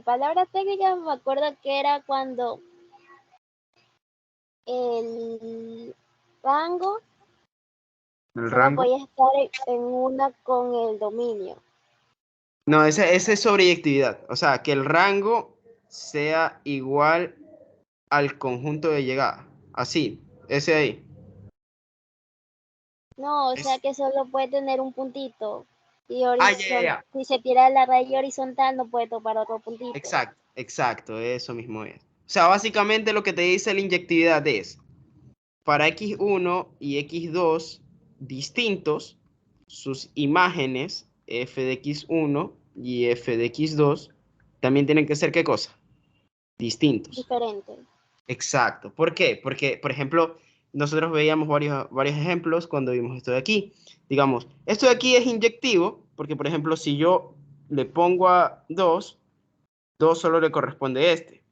palabra técnica me acuerdo que era cuando el rango El solo rango. podía estar en una con el dominio. No, ese es sobreyectividad. O sea, que el rango sea igual al conjunto de llegada. Así, ese ahí. No, o sea Es- que solo puede tener un puntito. Y ya. si se tira la raíz horizontal no puede topar otro puntito. Exacto, exacto, eso mismo es. O sea, básicamente lo que te dice la inyectividad es, para x1 y x2 distintos, sus imágenes f de x1 y f de x2 también tienen que ser, ¿qué cosa? Distintos. Diferente. Exacto. ¿Por qué? Porque, por ejemplo, nosotros veíamos varios ejemplos cuando vimos esto de aquí. Digamos, esto de aquí es inyectivo, porque, por ejemplo, si yo le pongo a 2, 2 solo le corresponde este.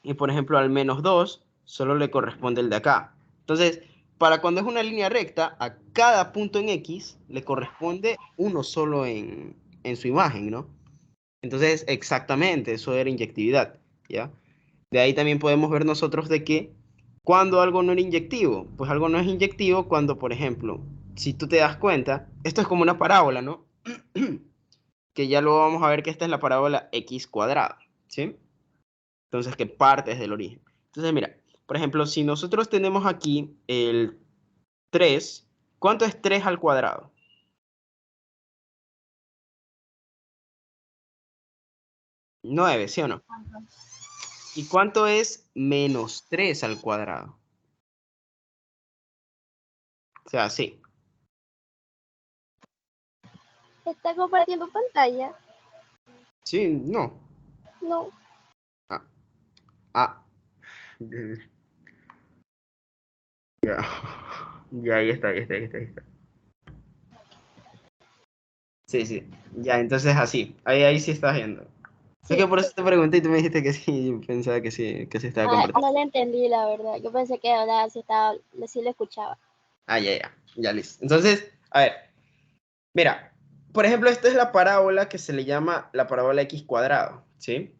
Y, por ejemplo, al -2 solo le corresponde el de acá. Entonces, para cuando es una línea recta, a cada punto en X le corresponde uno solo en su imagen, ¿no? Entonces, exactamente, eso era inyectividad, ¿ya? De ahí también podemos ver nosotros de que cuando algo no era inyectivo, pues algo no es inyectivo cuando, por ejemplo, si tú te das cuenta, esto es como una parábola, ¿no? Que ya luego vamos a ver que esta es la parábola x cuadrada, ¿sí? Entonces, que parte desde el origen. Entonces, mira, por ejemplo, si nosotros tenemos aquí el 3, ¿cuánto es 3 al cuadrado? 9, ¿sí o no? ¿Y cuánto es -3 al cuadrado? O sea, sí. ¿Está compartiendo pantalla? Sí, no. No. Ah, ah. Ya, ya, ahí está. Sí, sí. Ya, entonces así. Ahí sí estás viendo. Es que Sí. por eso te pregunté y tú me dijiste que sí. Yo pensaba que sí estaba Ah, compartiendo. no le entendí, la verdad. Yo pensé que ahora sí lo escuchaba. Ah, ya. Ya, listo. Entonces, a ver. Mira, por ejemplo, esta es la parábola que se le llama la parábola x cuadrado, ¿sí?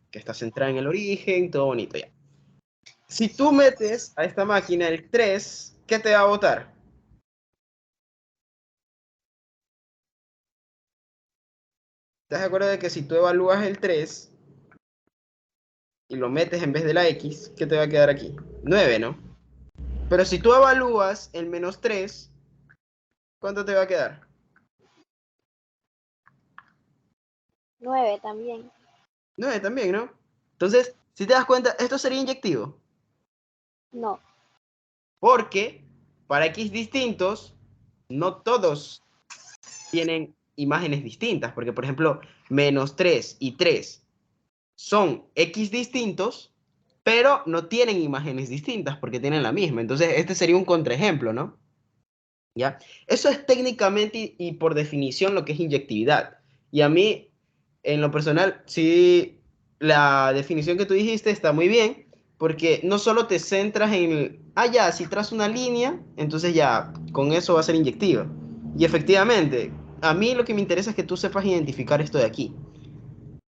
Que está centrada en el origen, todo bonito ya. Si tú metes a esta máquina el 3, ¿qué te va a botar? ¿Estás de acuerdo de que si tú evalúas el 3 y lo metes en vez de la x, ¿qué te va a quedar aquí? 9, ¿no? Pero si tú evalúas el -3, ¿cuánto te va a quedar? 9 también. 9 también, ¿no? Entonces, si te das cuenta, esto sería inyectivo. No. Porque para x distintos, no todos tienen imágenes distintas. Porque, por ejemplo, -3 y 3 son x distintos, pero no tienen imágenes distintas porque tienen la misma. Entonces, este sería un contraejemplo, ¿no? ¿Ya? Eso es técnicamente y por definición lo que es inyectividad. Y a mí, en lo personal, sí, la definición que tú dijiste está muy bien, porque no solo te centras en, ya, si trazo una línea, entonces ya, con eso va a ser inyectiva. Y efectivamente, a mí lo que me interesa es que tú sepas identificar esto de aquí,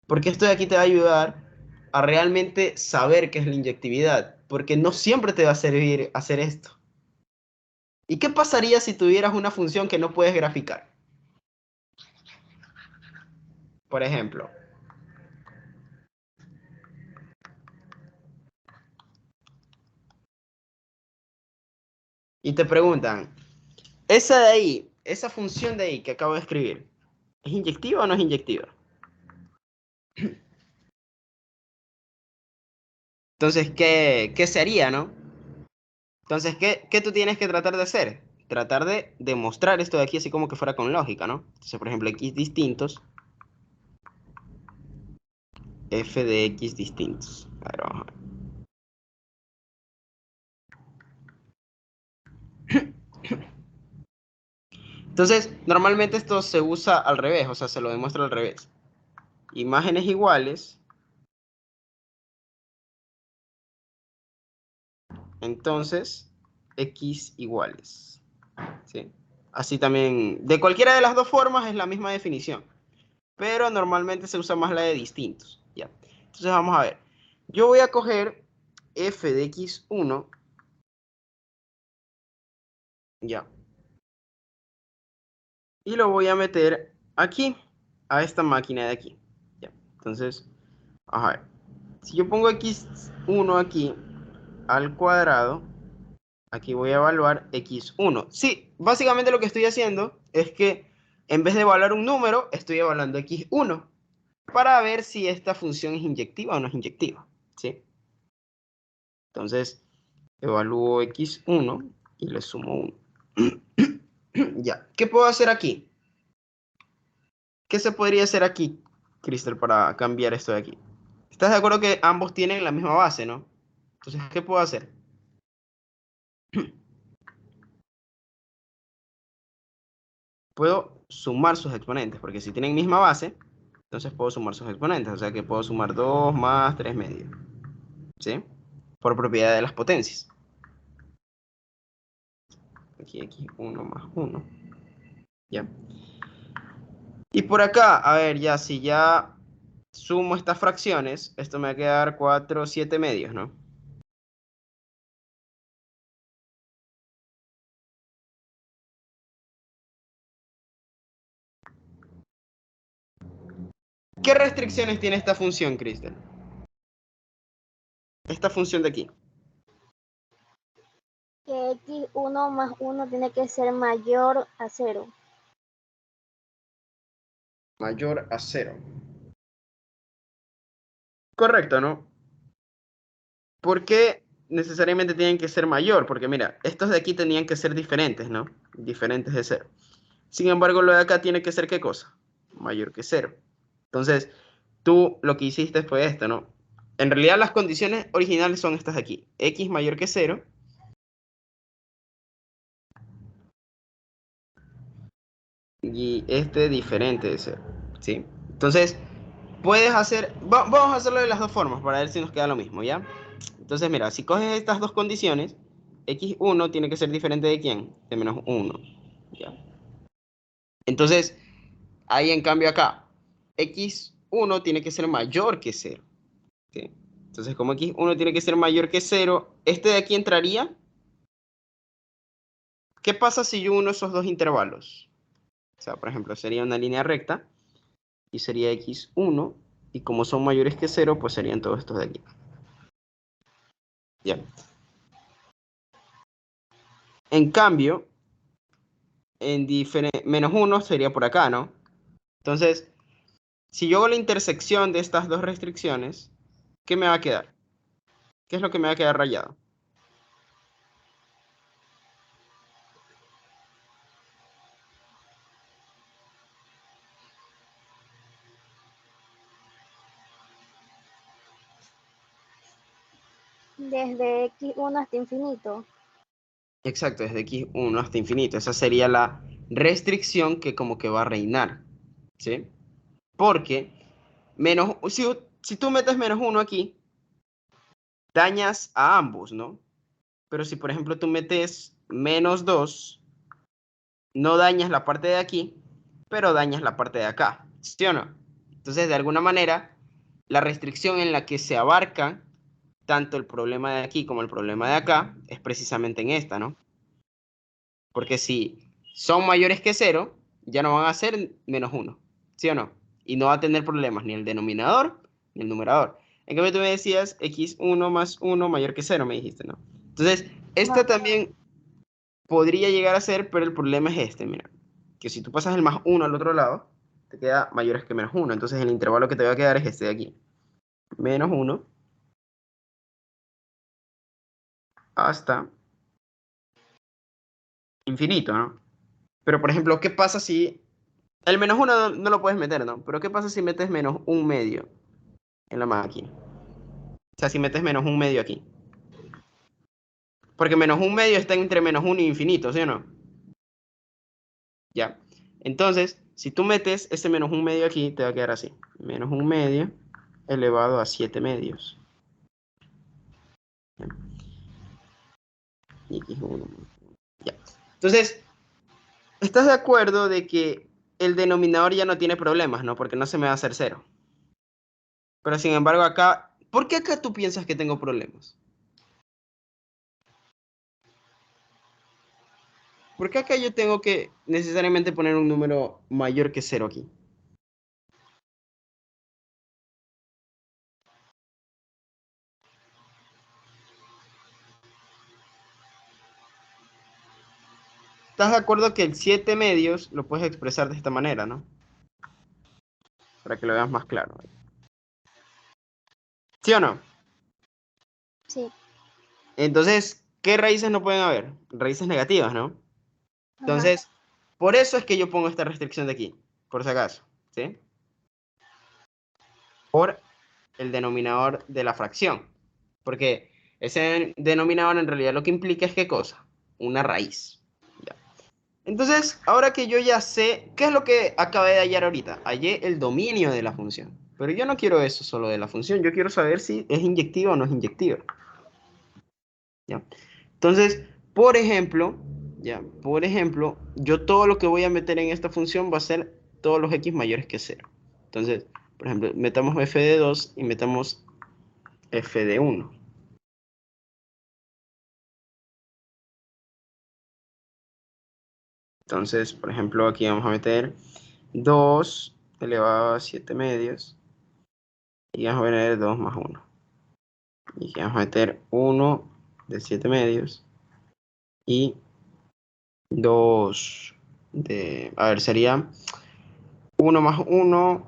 porque esto de aquí te va a ayudar a realmente saber qué es la inyectividad, porque no siempre te va a servir hacer esto. ¿Y qué pasaría si tuvieras una función que no puedes graficar? Por ejemplo, y te preguntan, esa de ahí, esa función de ahí que acabo de escribir, ¿es inyectiva o no es inyectiva? Entonces, ¿qué sería, no? Entonces, ¿qué tú tienes que tratar de hacer? Tratar de demostrar esto de aquí así como que fuera con lógica, ¿no? Entonces, por ejemplo, x distintos, f de x distintos. A ver, vamos a ver. Entonces, normalmente esto se usa al revés, o sea, se lo demuestra al revés. Imágenes iguales, entonces x iguales, ¿sí? Así también, de cualquiera de las dos formas es la misma definición, pero normalmente se usa más la de distintos, ¿ya? Entonces vamos a ver. Yo voy a coger f de x1. Ya. Y lo voy a meter aquí, a esta máquina de aquí. Ya. Entonces, a ver. Si yo pongo x1 aquí al cuadrado, aquí voy a evaluar x1. Sí, básicamente lo que estoy haciendo es que en vez de evaluar un número, estoy evaluando x1 para ver si esta función es inyectiva o no es inyectiva. ¿Sí? Entonces, evalúo x1 y le sumo 1. Ya, ¿qué puedo hacer aquí? ¿Qué se podría hacer aquí, Crystal, para cambiar esto de aquí? ¿Estás de acuerdo que ambos tienen la misma base, no? Entonces, ¿qué puedo hacer? Puedo sumar sus exponentes, porque si tienen misma base, entonces puedo sumar sus exponentes. O sea que puedo sumar 2 más 3 medios. ¿Sí? Por propiedad de las potencias. Aquí x1 más 1. ¿Ya? Y por acá, a ver, ya, si ya sumo estas fracciones, esto me va a quedar 4, 7 medios, ¿no? ¿Qué restricciones tiene esta función, Kristen? Esta función de aquí. Que x1 más 1 tiene que ser mayor a 0. Mayor a 0. Correcto, ¿no? ¿Por qué necesariamente tienen que ser mayor? Porque mira, estos de aquí tenían que ser diferentes, ¿no? Diferentes de 0. Sin embargo, lo de acá tiene que ser ¿qué cosa? Mayor que 0. Entonces, tú lo que hiciste fue esto, ¿no? En realidad las condiciones originales son estas de aquí. X mayor que 0 y este diferente de 0. ¿Sí? Entonces, puedes hacer... vamos a hacerlo de las dos formas para ver si nos queda lo mismo, ¿ya? Entonces, mira, si coges estas dos condiciones, x1 tiene que ser diferente de ¿quién? De menos 1. ¿Ya? Entonces, ahí en cambio acá, x1 tiene que ser mayor que 0. ¿Sí? Entonces, como x1 tiene que ser mayor que 0, este de aquí entraría. ¿Qué pasa si yo uno esos dos intervalos? O sea, por ejemplo, sería una línea recta y sería x1, y como son mayores que 0, pues serían todos estos de aquí. ¿Ya? En cambio, menos 1 sería por acá, ¿no? Entonces, si yo hago la intersección de estas dos restricciones, ¿qué me va a quedar? ¿Qué es lo que me va a quedar rayado? Desde x1 hasta infinito. Exacto, desde x1 hasta infinito. Esa sería la restricción que como que va a reinar, ¿sí? Porque si tú metes menos 1 aquí, dañas a ambos, ¿no? Pero si, por ejemplo, tú metes menos 2, no dañas la parte de aquí, pero dañas la parte de acá, ¿sí o no? Entonces, de alguna manera, la restricción en la que se abarca tanto el problema de aquí como el problema de acá es precisamente en esta, ¿no? Porque si son mayores que 0, ya no van a ser menos 1, ¿sí o no? Y no va a tener problemas ni el denominador ni el numerador. En cambio, tú me decías x1 más 1 mayor que 0, me dijiste, ¿no? Entonces, esta Ajá. también podría llegar a ser, pero el problema es este, mira, que si tú pasas el más 1 al otro lado, te queda mayores que menos 1. Entonces, el intervalo que te va a quedar es este de aquí. Menos 1 hasta infinito, ¿no? Pero, por ejemplo, ¿qué pasa si... El menos 1 no lo puedes meter, ¿no? Pero ¿qué pasa si metes menos un medio en la máquina? O sea, si metes menos un medio aquí. Porque menos un medio está entre menos 1 y infinito, ¿sí o no? Ya. Entonces, si tú metes ese menos un medio aquí, te va a quedar así. Menos un medio elevado a 7 medios. Ya. Y aquí es 1. Ya. Entonces, ¿estás de acuerdo de que el denominador ya no tiene problemas, ¿no? Porque no se me va a hacer 0. Pero sin embargo acá, ¿por qué acá tú piensas que tengo problemas? ¿Por qué acá yo tengo que necesariamente poner un número mayor que 0 aquí? ¿Estás de acuerdo que el 7 medios lo puedes expresar de esta manera, no? Para que lo veas más claro. ¿Sí o no? Sí. Entonces, ¿qué raíces no pueden haber? Raíces negativas, ¿no? Ajá. Entonces, por eso es que yo pongo esta restricción de aquí, por si acaso, ¿sí? Por el denominador de la fracción. Porque ese denominador en realidad lo que implica es ¿qué cosa? Una raíz. ¿Ya? Entonces, ahora que yo ya sé, ¿qué es lo que acabé de hallar ahorita? Hallé el dominio de la función. Pero yo no quiero eso solo de la función, yo quiero saber si es inyectiva o no es inyectiva. ¿Ya? Entonces, por ejemplo, ya, por ejemplo, yo todo lo que voy a meter en esta función va a ser todos los x mayores que 0. Entonces, por ejemplo, metamos f de 2 y metamos f de 1. Entonces, por ejemplo, aquí vamos a meter 2 elevado a 7 medios y vamos a meter 2 más 1. Y aquí vamos a meter 1 de 7 medios y 2 de... A ver, sería 1 más 1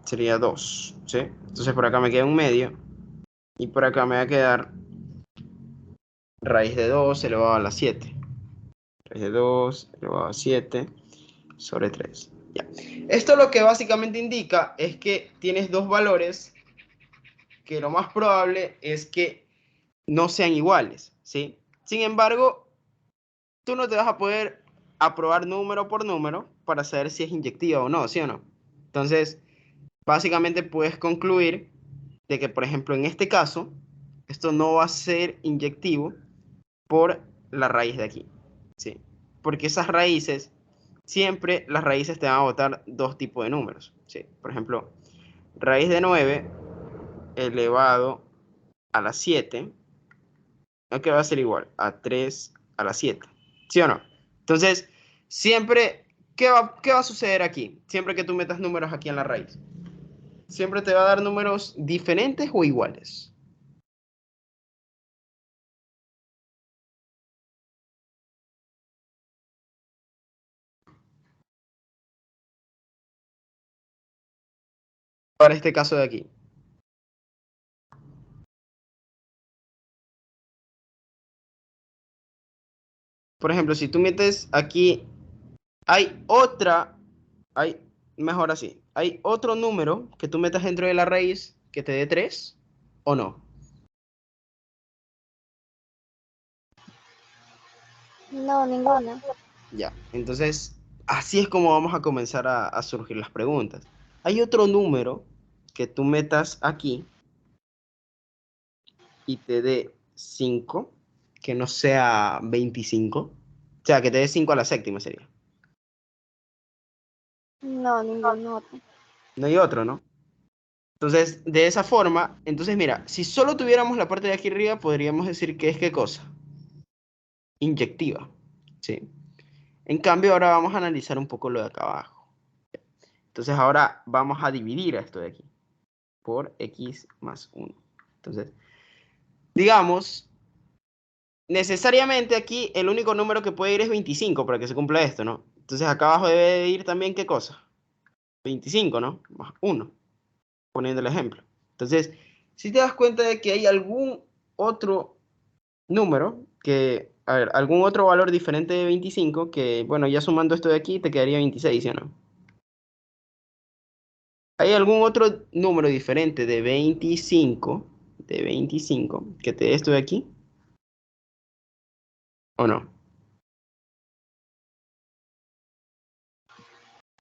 sería 2, ¿sí? Entonces por acá me queda un medio y por acá me va a quedar raíz de 2 elevado a la 7. Raíz de 2 elevado a 7 sobre 3. Ya. Esto lo que básicamente indica es que tienes dos valores que lo más probable es que no sean iguales, ¿sí? Sin embargo, tú no te vas a poder aprobar número por número para saber si es inyectiva o no, ¿sí o no? Entonces, básicamente puedes concluir de que, por ejemplo, en este caso, esto no va a ser inyectivo por la raíz de aquí, ¿sí? Porque esas raíces, siempre las raíces te van a botar dos tipos de números, ¿sí? Por ejemplo, raíz de 9 elevado a la 7, que va a ser igual a 3 a la 7, ¿sí o no? Entonces, siempre, qué va a suceder aquí? Siempre que tú metas números aquí en la raíz. Siempre te va a dar números diferentes o iguales. Para este caso de aquí. Por ejemplo, si tú metes aquí, hay otra, hay, mejor así, hay otro número que tú metas dentro de la raíz que te dé 3 o no. No, ninguna. Ya, entonces así es como vamos a comenzar a surgir las preguntas. Hay otro número que tú metas aquí y te dé 5 que no sea 25. O sea, que te dé 5 a la séptima sería. No, ningún otro. No hay otro, ¿no? Entonces, de esa forma, entonces mira, si solo tuviéramos la parte de aquí arriba, podríamos decir que es qué cosa, inyectiva, ¿sí? En cambio, ahora vamos a analizar un poco lo de acá abajo. Entonces, ahora vamos a dividir esto de aquí por x más 1. Entonces, digamos, necesariamente aquí el único número que puede ir es 25 para que se cumpla esto, ¿no? Entonces, acá abajo debe de ir también qué cosa, 25, ¿no? Más 1, poniendo el ejemplo. Entonces, si te das cuenta de que hay algún otro número que, a ver, algún otro valor diferente de 25 que, bueno, ya sumando esto de aquí te quedaría 26, ¿sí o no? ¿Hay algún otro número diferente de 25 que te dé esto de aquí o no?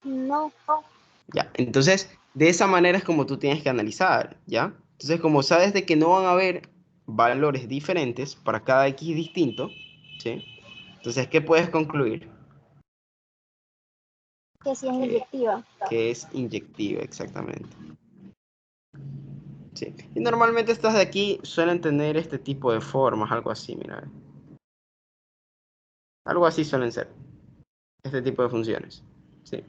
No. Ya, entonces, de esa manera es como tú tienes que analizar, ¿ya? Entonces, como sabes de que no van a haber valores diferentes para cada x distinto, ¿sí? Entonces, ¿qué puedes concluir? Que sí es Que, inyectiva. que es inyectiva, exactamente. ¿sí? Y normalmente estas de aquí suelen tener este tipo de formas, algo así, mira. Algo así suelen ser, este tipo de funciones, ¿sí?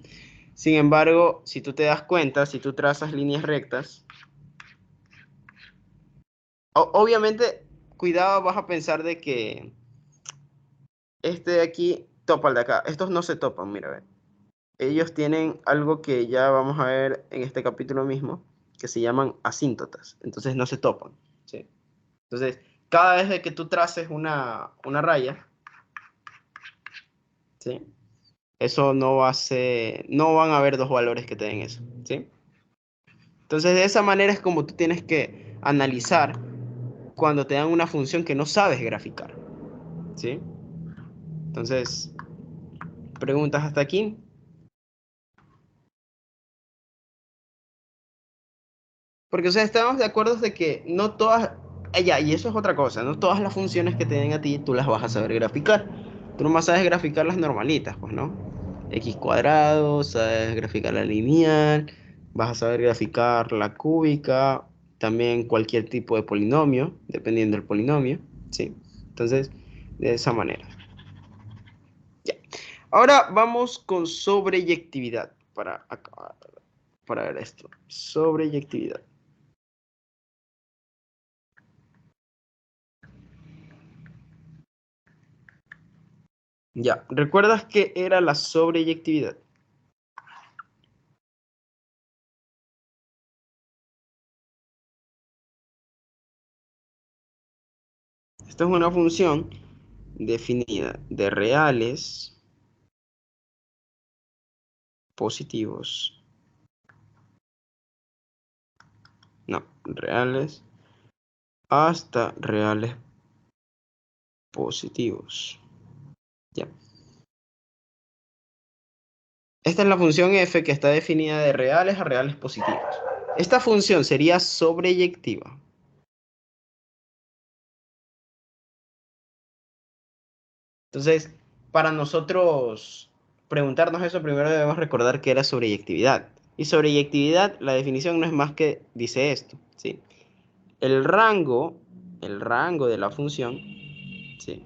Sin embargo, si tú te das cuenta, si tú trazas líneas rectas, obviamente, cuidado, vas a pensar de que este de aquí topa el de acá. Estos no se topan, mira, ve. Ellos tienen algo que ya vamos a ver en este capítulo mismo, que se llaman asíntotas. Entonces no se topan, ¿sí? Entonces, cada vez de que tú traces una raya, ¿sí? Eso no va a ser, no van a haber dos valores que te den eso, ¿sí? Entonces, de esa manera es como tú tienes que analizar cuando te dan una función que no sabes graficar, ¿sí? Entonces, preguntas hasta aquí. Porque, o sea, estamos de acuerdo de que no todas, ya, y eso es otra cosa, no todas las funciones que te den a ti tú las vas a saber graficar. Tú nomás sabes graficar las normalitas, pues, ¿no? X cuadrado, sabes graficar la lineal, vas a saber graficar la cúbica, también cualquier tipo de polinomio, dependiendo del polinomio, ¿sí? Entonces, de esa manera. Ya. Ahora vamos con sobreyectividad para acabar, para ver esto. Sobreyectividad. Ya, ¿recuerdas qué era la sobreyectividad? Esta es una función definida de reales positivos. No, reales hasta reales positivos. Ya. Esta es la función f que está definida de reales a reales positivos. Esta función sería sobreyectiva. Entonces, para nosotros preguntarnos eso, primero debemos recordar que era sobreyectividad. Y sobreyectividad, la definición no es más que dice esto, ¿sí? El rango, el rango de la función, ¿sí?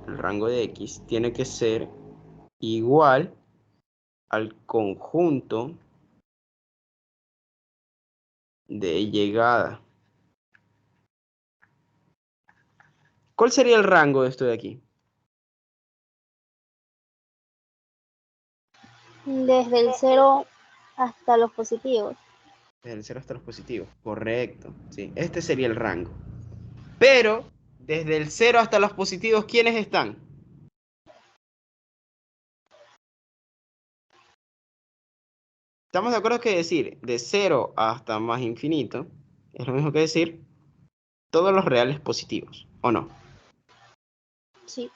El rango de x tiene que ser igual al conjunto de llegada. ¿Cuál sería el rango de esto de aquí? Desde el cero hasta los positivos. Desde el 0 hasta los positivos. Correcto, ¿sí? Este sería el rango. Pero, desde el 0 hasta los positivos, ¿quiénes están? Estamos de acuerdo que decir de 0 hasta más infinito es lo mismo que decir todos los reales positivos, ¿o no? Sí.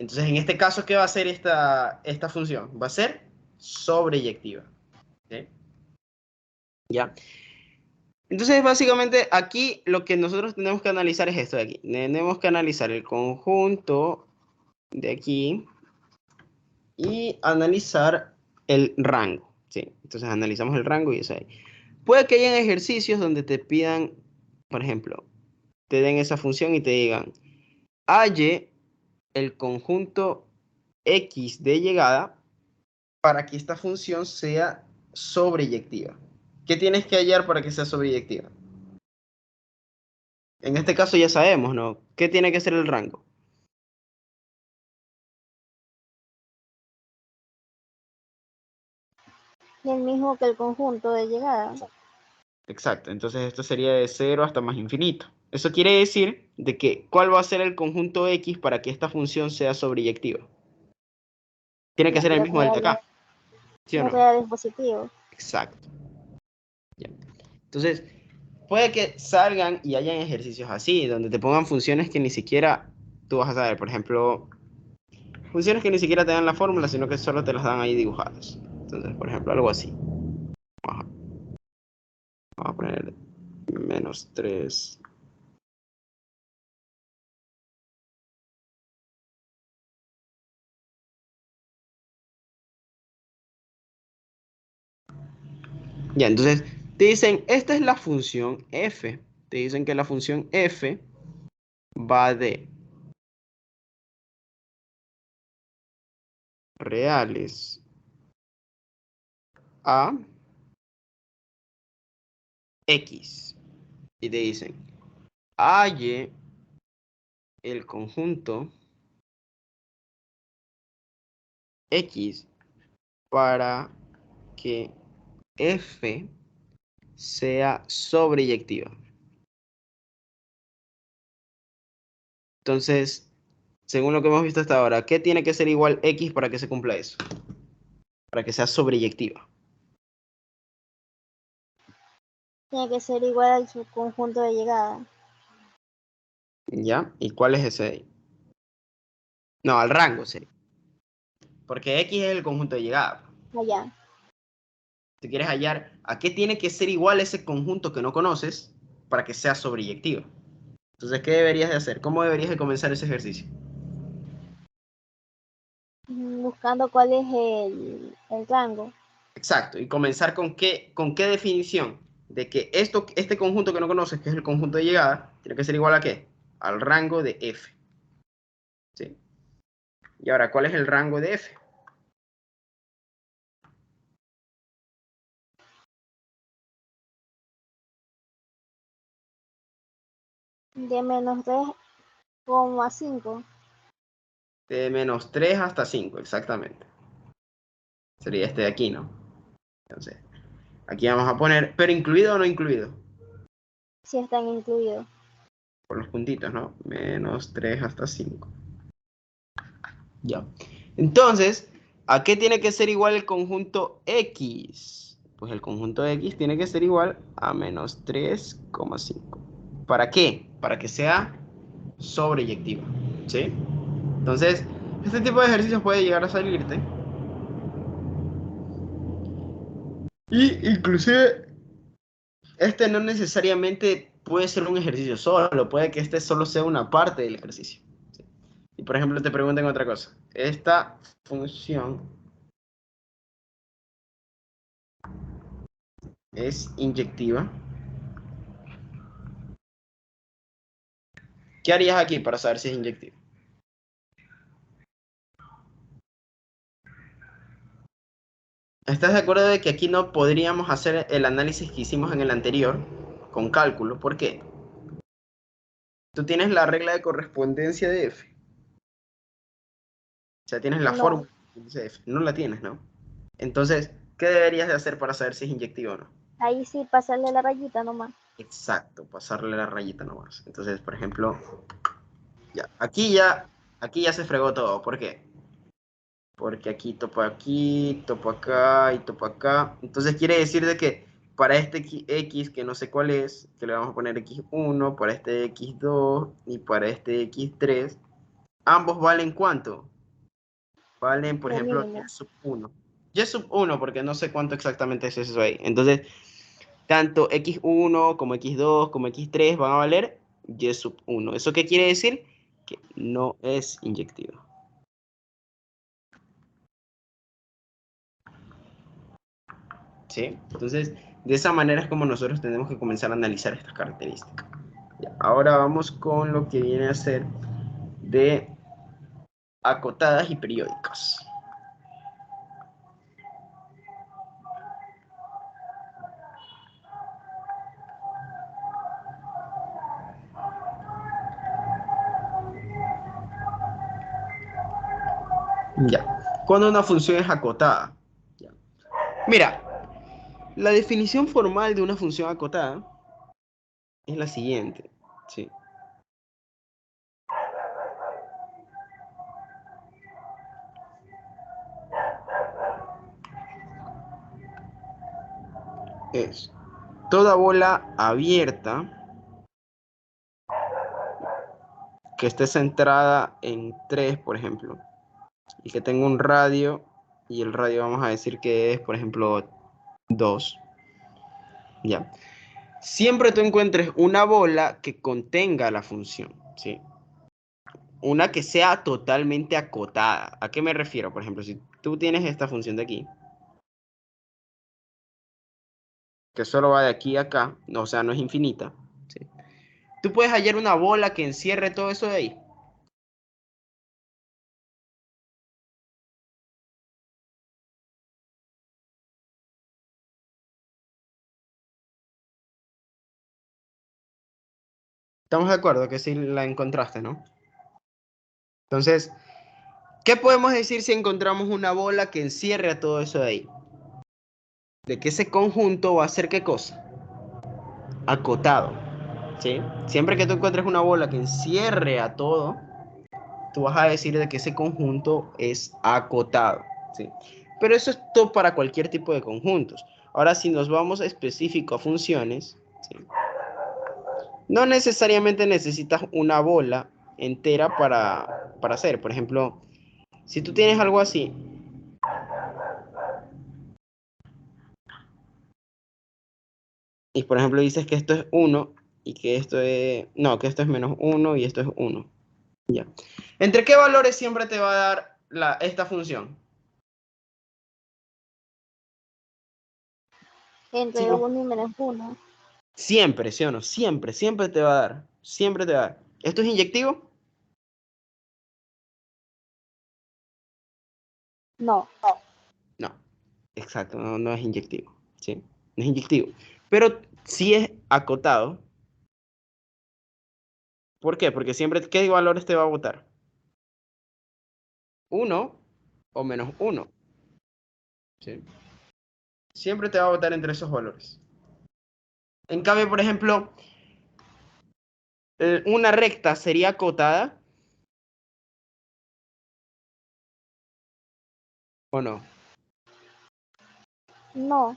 Entonces, en este caso, ¿qué va a hacer esta función? Va a ser sobreyectiva, ¿sí? ¿Ya? Entonces, básicamente, aquí lo que nosotros tenemos que analizar es esto de aquí. Tenemos que analizar el conjunto de aquí y analizar el rango, ¿sí? Entonces, analizamos el rango y eso ahí. Puede que hayan ejercicios donde te pidan, por ejemplo, te den esa función y te digan, halle el conjunto x de llegada para que esta función sea sobreyectiva. ¿Qué tienes que hallar para que sea sobreyectiva? En este caso ya sabemos, ¿no? ¿Qué tiene que ser el rango? El mismo que el conjunto de llegada. Exacto, entonces esto sería de 0 hasta más infinito. Eso quiere decir de que ¿cuál va a ser el conjunto x para que esta función sea sobreyectiva? Tiene que ser el Los mismo del de reales, acá, ¿sí o los no? reales positivos. Exacto. Ya. Entonces, puede que salgan y hayan ejercicios así, donde te pongan funciones que ni siquiera tú vas a saber. Por ejemplo, funciones que ni siquiera te dan la fórmula, sino que solo te las dan ahí dibujadas. Entonces, por ejemplo, algo así. Vamos a poner menos 3. Ya, entonces, Te dicen, esta es la función f. Te dicen que la función f va de reales a x. Y te dicen, halle el conjunto x para que f sea sobreyectiva. Entonces, según lo que hemos visto hasta ahora, ¿qué tiene que ser igual x para que se cumpla eso? Para que sea sobreyectiva. Tiene que ser igual al subconjunto de llegada. ¿Ya? ¿Y cuál es ese ahí? No, al rango sería. Porque x es el conjunto de llegada. Allá. Si quieres hallar a qué tiene que ser igual ese conjunto que no conoces para que sea sobreyectivo. Entonces, ¿qué deberías de hacer? ¿Cómo deberías de comenzar ese ejercicio? Buscando cuál es el rango. Exacto. Y comenzar con qué definición de que este conjunto que no conoces, que es el conjunto de llegada, tiene que ser igual a qué? Al rango de f. ¿Sí? Y ahora, ¿cuál es el rango de f? De -3,5. De menos 3 hasta 5, exactamente. Sería este de aquí, ¿no? Entonces, aquí vamos a poner, pero incluido o no incluido, Si están incluidos. por los puntitos, ¿no? Menos 3 hasta 5. Ya. Entonces, ¿a qué tiene que ser igual el conjunto X? Pues el conjunto X tiene que ser igual a menos 3,5. ¿Para qué? Para que sea sobreyectiva. ¿Sí? Entonces, este tipo de ejercicios puede llegar a salirte. Y inclusive, este no necesariamente puede ser un ejercicio solo, puede que este solo sea una parte del ejercicio. ¿Sí? Y por ejemplo, te preguntan otra cosa. Esta función es inyectiva. ¿Qué harías aquí para saber si es inyectivo? ¿Estás de acuerdo de que aquí no podríamos hacer el análisis que hicimos en el anterior con cálculo? ¿Por qué? Tú tienes la regla de correspondencia de f. O sea, tienes la No. fórmula de f. No la tienes, ¿no? Entonces, ¿qué deberías de hacer para saber si es inyectivo o no? Ahí sí pasarle la rayita nomás. Exacto, pasarle la rayita nomás. Entonces, por ejemplo, aquí ya se fregó todo. ¿Por qué? Porque aquí, topo acá y topo acá. Entonces quiere decir de que para este x, que no sé cuál es, que le vamos a poner x1, para este x2 y para este x3, ambos valen ¿cuánto? Valen, por Lo ejemplo, y mismo. sub 1. Y sub 1, porque no sé cuánto exactamente es eso ahí. Entonces, tanto x1 como x2 como x3 van a valer y sub 1. ¿Eso qué quiere decir? Que no es inyectivo. ¿Sí? Entonces, de esa manera es como nosotros tenemos que comenzar a analizar estas características. Ya, ahora vamos con lo que viene a ser de acotadas y periódicas. Ya, cuando una función es acotada. Ya. Mira, la definición formal de una función acotada es la siguiente. ¿Sí? Es toda bola abierta que esté centrada en 3, por ejemplo, y que tenga un radio, y el radio vamos a decir que es, por ejemplo, 2. Ya. Siempre tú encuentres una bola que contenga la función, ¿sí? Una que sea totalmente acotada. ¿A qué me refiero? Por ejemplo, si tú tienes esta función de aquí, que solo va de aquí a acá, o sea, no es infinita, ¿sí? Tú puedes hallar una bola que encierre todo eso de ahí. Estamos de acuerdo que sí la encontraste, ¿no? Entonces, ¿qué podemos decir si encontramos una bola que encierre a todo eso de ahí? De que ese conjunto va a ser ¿qué cosa? Acotado, ¿sí? Siempre que tú encuentres una bola que encierre a todo, tú vas a decir de que ese conjunto es acotado, ¿sí? Pero eso es todo para cualquier tipo de conjuntos. Ahora, si nos vamos específico a funciones, ¿sí? No necesariamente necesitas una bola entera para hacer. Por ejemplo, si tú tienes algo así, y por ejemplo dices que esto es uno y que esto es... No, que esto es menos uno y esto es uno. Ya. ¿Entre qué valores siempre te va a dar esta función? Sí, Entre no. 1 y menos 1. Siempre, ¿sí o no? Siempre, siempre te va a dar. Siempre te va a dar. ¿Esto es inyectivo? No, No. Exacto, no, no es inyectivo. ¿Sí? No es inyectivo. Pero sí es acotado. ¿Por qué? Porque siempre, ¿qué valores te va a botar? Uno o menos uno. ¿Sí? Siempre te va a botar entre esos valores. En cambio, por ejemplo, una recta sería acotada o no. no.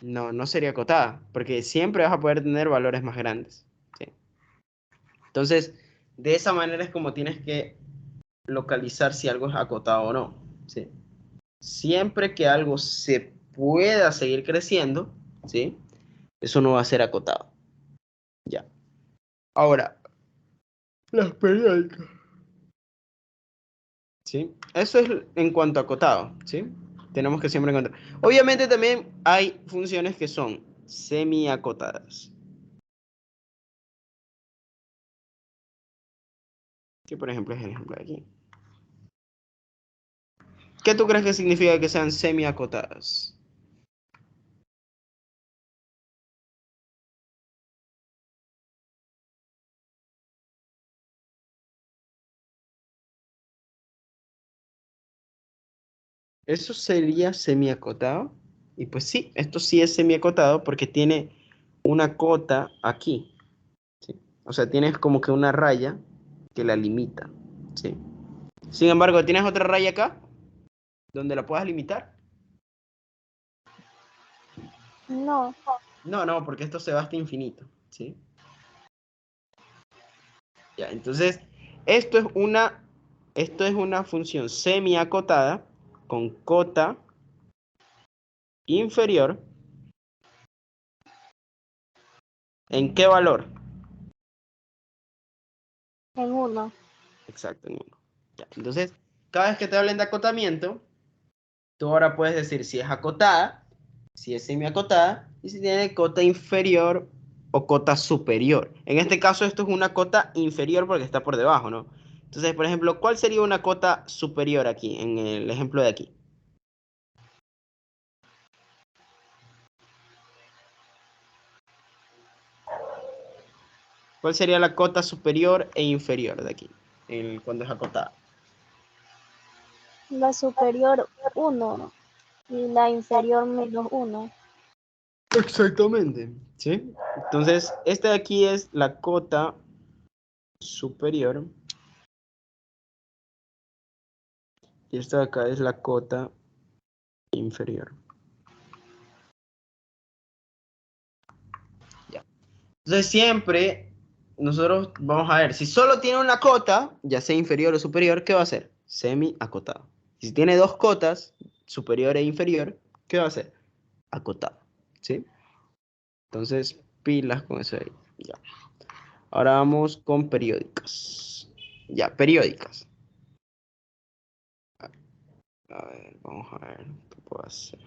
No, no sería acotada, porque siempre vas a poder tener valores más grandes. ¿Sí? Entonces, de esa manera es como tienes que localizar si algo es acotado o no. ¿Sí? Siempre que algo se pueda seguir creciendo, ¿sí? Eso no va a ser acotado. Ya. Ahora, las periódicas. ¿Sí? Eso es en cuanto a acotado, ¿sí? Tenemos que siempre encontrar. Obviamente también hay funciones que son semi-acotadas. Que por ejemplo es el ejemplo de aquí. ¿Qué tú crees que significa que sean semi-acotadas? Eso sería semi-acotado. Y pues sí, esto sí es semi-acotado porque tiene una cota aquí. ¿Sí? O sea, tienes como que una raya que la limita. ¿Sí? Sin embargo, tienes otra raya acá donde la puedas limitar. No, No, no, porque esto se va hasta infinito. ¿Sí? Ya, entonces, esto esto es una función semi-acotada con cota inferior. ¿En qué valor? en 1. Exacto, en uno. Ya, entonces, cada vez que te hablen de acotamiento, tú ahora puedes decir si es acotada, si es semiacotada y si tiene cota inferior o cota superior. En este caso, esto es una cota inferior porque está por debajo, ¿no? Entonces, por ejemplo, ¿cuál sería una cota superior aquí, en el ejemplo de aquí? ¿Cuál sería la cota superior e inferior de aquí, cuando es acotada? La superior 1 y la inferior menos 1. Exactamente, ¿sí? Entonces, esta de aquí es la cota superior y esta de acá es la cota inferior. Ya. Entonces, siempre nosotros vamos a ver, si solo tiene una cota, ya sea inferior o superior, ¿qué va a hacer? Semi-acotado. Si tiene dos cotas, superior e inferior, ¿qué va a hacer? Acotado, ¿sí? Entonces, pilas con eso ahí. Ya. Ahora vamos con periódicas. Ya, periódicas. A ver, vamos a ver qué puedo hacer.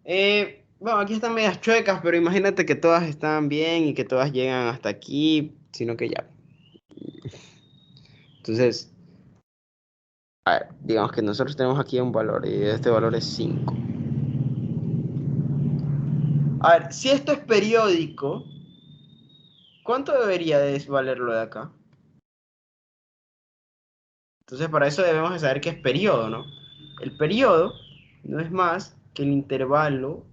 Bueno, aquí están medias chuecas, pero imagínate que todas están bien y que todas llegan hasta aquí, sino que ya. Entonces, a ver, digamos que nosotros tenemos aquí un valor y este valor es 5. A ver, si esto es periódico, ¿cuánto debería de valer lo de acá? Entonces, para eso debemos de saber qué es periodo, ¿no? El periodo no es más que el intervalo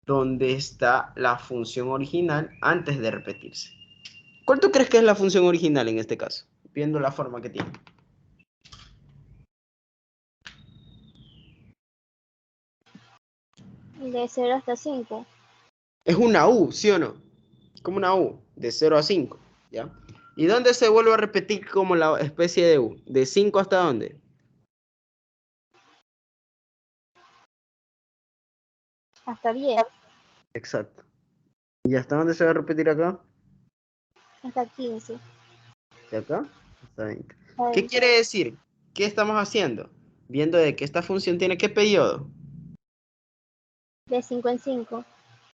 donde está la función original antes de repetirse. ¿Cuál tú crees que es la función original en este caso? Viendo la forma que tiene. De 0 hasta 5. Es una U, ¿sí o no? Como una U, de 0 a 5, ¿ya? ¿Y dónde se vuelve a repetir como la especie de U? ¿De 5 hasta dónde? Hasta 10. Exacto. ¿Y hasta dónde se va a repetir acá? Hasta 15. ¿De acá? Hasta 20. ¿Qué 20. quiere decir? ¿Qué estamos haciendo? Viendo de que esta función tiene qué periodo. De 5 en 5.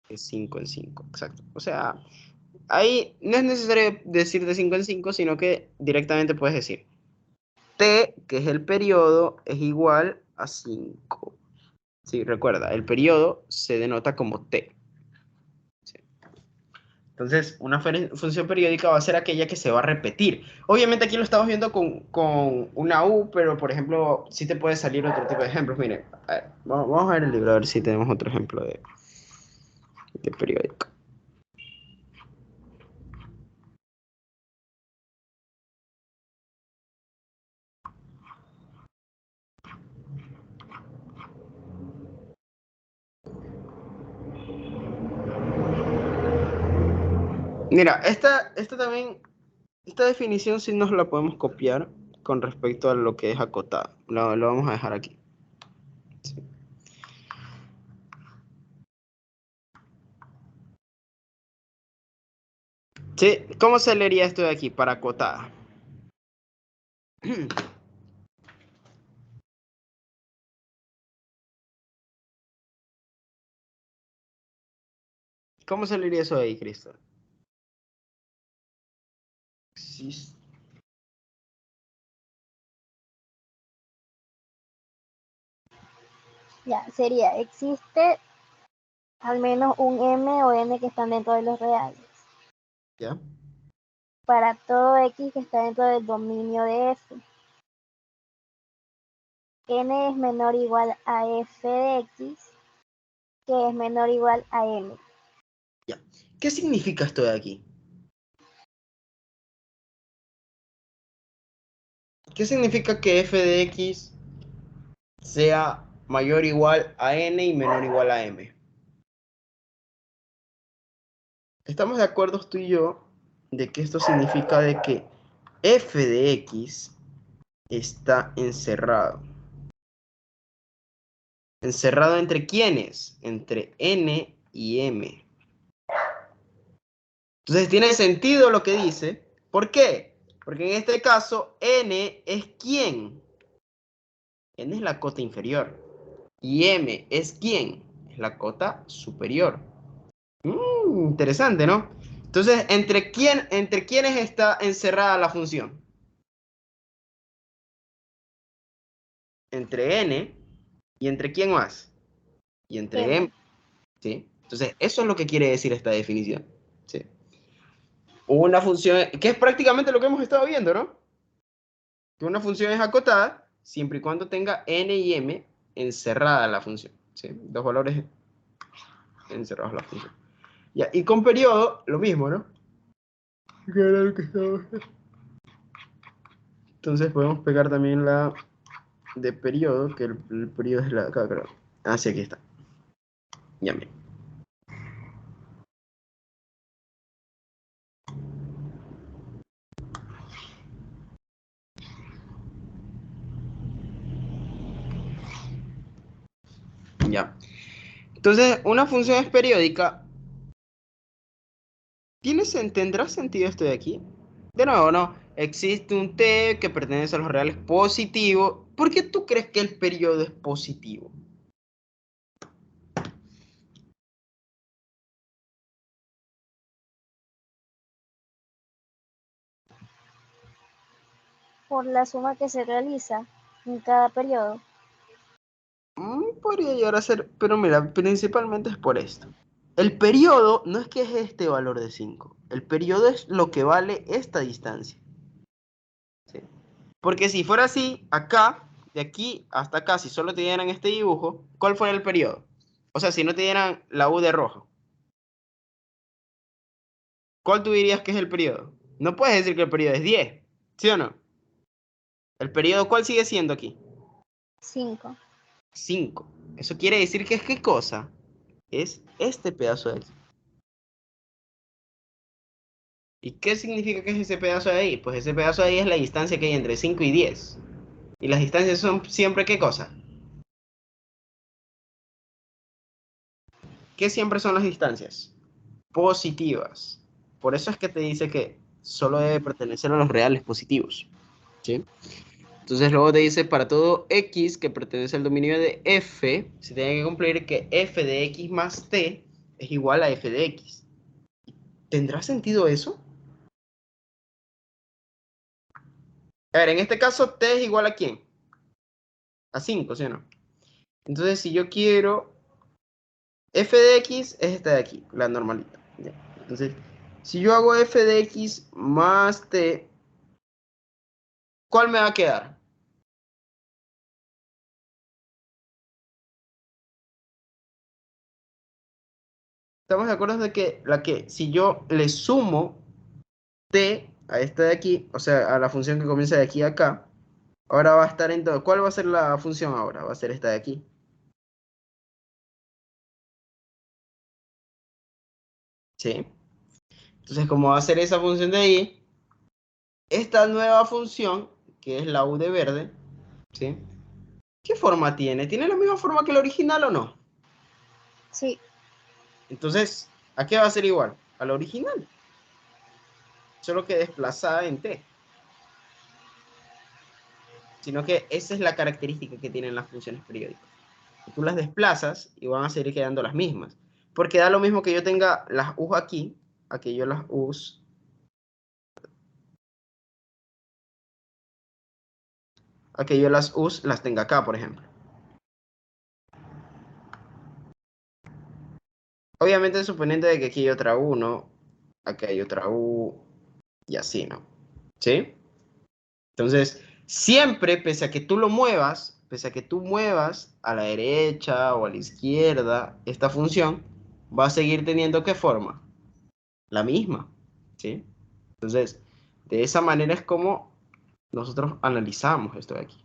De 5 en 5, exacto. O sea, ahí no es necesario decir de 5 en 5, sino que directamente puedes decir T, que es el periodo, es igual a 5. Sí, recuerda, el periodo se denota como T. Sí. Entonces, una función periódica va a ser aquella que se va a repetir. Obviamente aquí lo estamos viendo con una U, pero por ejemplo, sí te puede salir otro tipo de ejemplos. Miren, a ver, vamos a ver el libro a ver si tenemos otro ejemplo de periódico. Mira, esta también, esta definición sí nos la podemos copiar con respecto a lo que es acotada. Lo vamos a dejar aquí. Sí. Sí, ¿cómo se leería esto de aquí para acotada? ¿Cómo se leería eso de ahí, Cristo? Sí. Ya, sería, existe al menos un m o n que están dentro de los reales. ¿Ya? Para todo x que está dentro del dominio de f. N es menor o igual a f de x, que es menor o igual a m. Ya. ¿Qué significa esto de aquí? ¿Qué significa que f de x sea mayor o igual a n y menor o igual a m? Estamos de acuerdo tú y yo de que esto significa de que f de x está encerrado. ¿Encerrado entre quiénes? Entre n y m. Entonces tiene sentido lo que dice. ¿Por qué? Porque en este caso n es quién. N es la cota inferior. Y m es quién. Es la cota superior. Interesante, ¿no? Entonces, ¿entre quiénes está encerrada la función? Entre n y entre quién más. Y entre m. M. ¿Sí? Entonces, eso es lo que quiere decir esta definición. ¿Sí? Una función, que es prácticamente lo que hemos estado viendo, ¿no? Que una función es acotada siempre y cuando tenga n y m encerrada la función. ¿Sí? Dos valores encerrados la función. Ya, y con periodo, lo mismo, ¿no? Entonces podemos pegar también la de periodo, que el periodo es la acá, creo. Ah, sí, aquí está. Ya, mira. Ya. Entonces, una función es periódica. ¿Tendrá sentido esto de aquí? De nuevo, no. Existe un t que pertenece a los reales positivos. ¿Por qué tú crees que el periodo es positivo? por la suma que se realiza en cada periodo. Podría llegar a ser, pero mira, principalmente es por esto. El periodo no es que es este valor de 5. El periodo es lo que vale esta distancia. ¿Sí? Porque si fuera así, acá, de aquí hasta acá, si solo te dieran este dibujo, ¿cuál fuera el periodo? O sea, si no te dieran la U de rojo, ¿cuál tú dirías que es el periodo? No puedes decir que el periodo es 10, ¿sí o no? ¿El periodo cuál sigue siendo aquí? 5. 5. Eso quiere decir que es ¿qué cosa? Es este pedazo de aquí. ¿Y qué significa que es ese pedazo de ahí? Pues ese pedazo de ahí es la distancia que hay entre 5 y 10. ¿Y las distancias son siempre qué cosa? ¿Qué siempre son las distancias? Positivas. Por eso es que te dice que solo debe pertenecer a los reales positivos. ¿Sí? Entonces luego te dice para todo x que pertenece al dominio de f, se tiene que cumplir que f de x más t es igual a f de x. ¿Tendrá sentido eso? A ver, en este caso t es igual a ¿quién? A 5, ¿sí o no? Entonces si yo quiero f de x es esta de aquí, la normalita. ¿Ya? Entonces, si yo hago f de x más t, ¿cuál me va a quedar? Estamos de acuerdo de que si yo le sumo t a esta de aquí, o sea, a la función que comienza de aquí a acá, ahora va a estar en todo. ¿Cuál va a ser la función ahora? Va a ser esta de aquí. ¿Sí? Entonces, como va a ser esa función de ahí, esta nueva función, que es la u de verde, ¿sí? ¿Qué forma tiene? ¿Tiene la misma forma que la original o no? Sí. Entonces, ¿a qué va a ser igual? A la original. Solo que desplazada en t. Sino que esa es la característica que tienen las funciones periódicas. Tú las desplazas y van a seguir quedando las mismas. Porque da lo mismo que yo tenga las u's aquí, a que yo las u's, a que yo las u's las tenga acá, por ejemplo. Obviamente suponiendo de que aquí hay otra u, ¿no? Aquí hay otra u y así, ¿no? ¿Sí? Entonces, siempre, pese a que tú lo muevas, pese a que tú muevas a la derecha o a la izquierda esta función, va a seguir teniendo ¿qué forma? La misma, ¿sí? Entonces, de esa manera es como nosotros analizamos esto de aquí.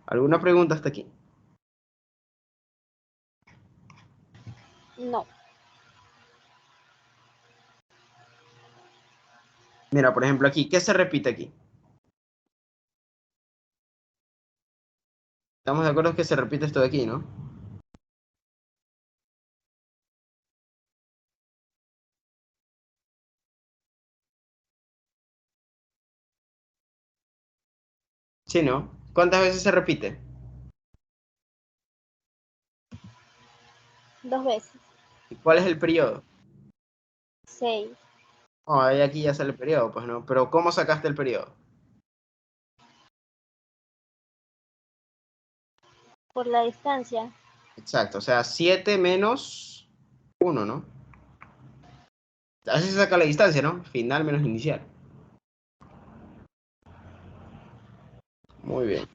¿Alguna pregunta hasta aquí? No. Mira, por ejemplo, aquí, ¿qué se repite aquí? Estamos de acuerdo que se repite esto de aquí, ¿no? Sí, ¿no? ¿Cuántas veces se repite? 2 veces. ¿Y cuál es el periodo? 6. Oh, ahí aquí ya sale el periodo, pues no. Pero ¿cómo sacaste el periodo? Por la distancia. Exacto, o sea, 7 menos 1, ¿no? Así se saca la distancia, ¿no? Final menos inicial. Muy bien.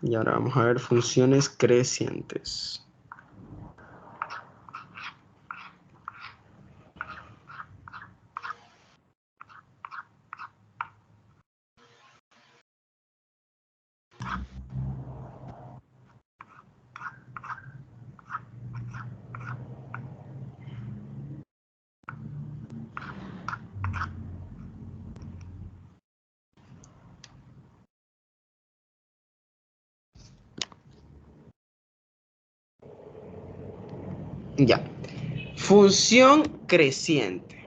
Y ahora vamos a ver funciones crecientes. Ya. Función creciente.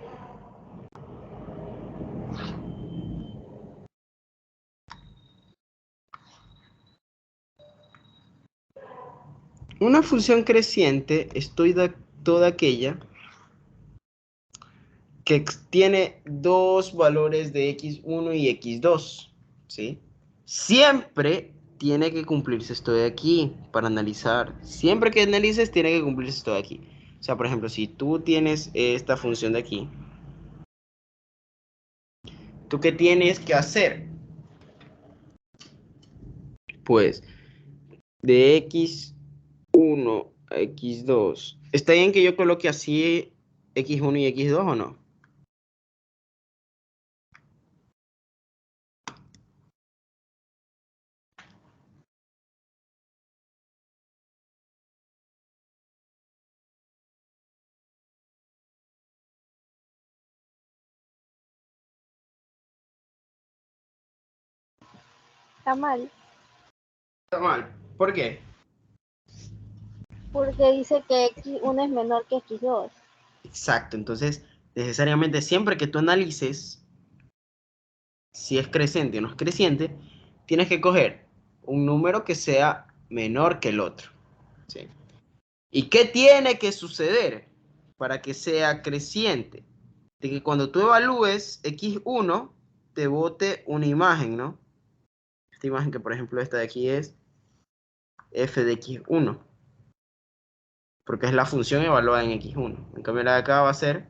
Una una función creciente estoy de toda aquella que tiene dos valores de x1 y x2, ¿sí? Siempre tiene que cumplirse esto de aquí para analizar. Siempre que analices tiene que cumplirse esto de aquí. O sea, por ejemplo, si tú tienes esta función de aquí, ¿tú qué tienes que hacer? Pues de x1 a x2, ¿está bien que yo coloque así x1 y x2 o no? Está mal, Está mal. ¿Por qué? porque dice que x1 es menor que x2. Exacto. Entonces, necesariamente siempre que tú analices si es creciente o no es creciente, tienes que coger un número que sea menor que el otro, ¿sí? ¿Y qué tiene que suceder para que sea creciente? De que cuando tú evalúes x1, te bote una imagen, ¿no? Esta imagen que, por ejemplo, esta de aquí es f de x1, porque es la función evaluada en x1. En cambio, la de acá va a ser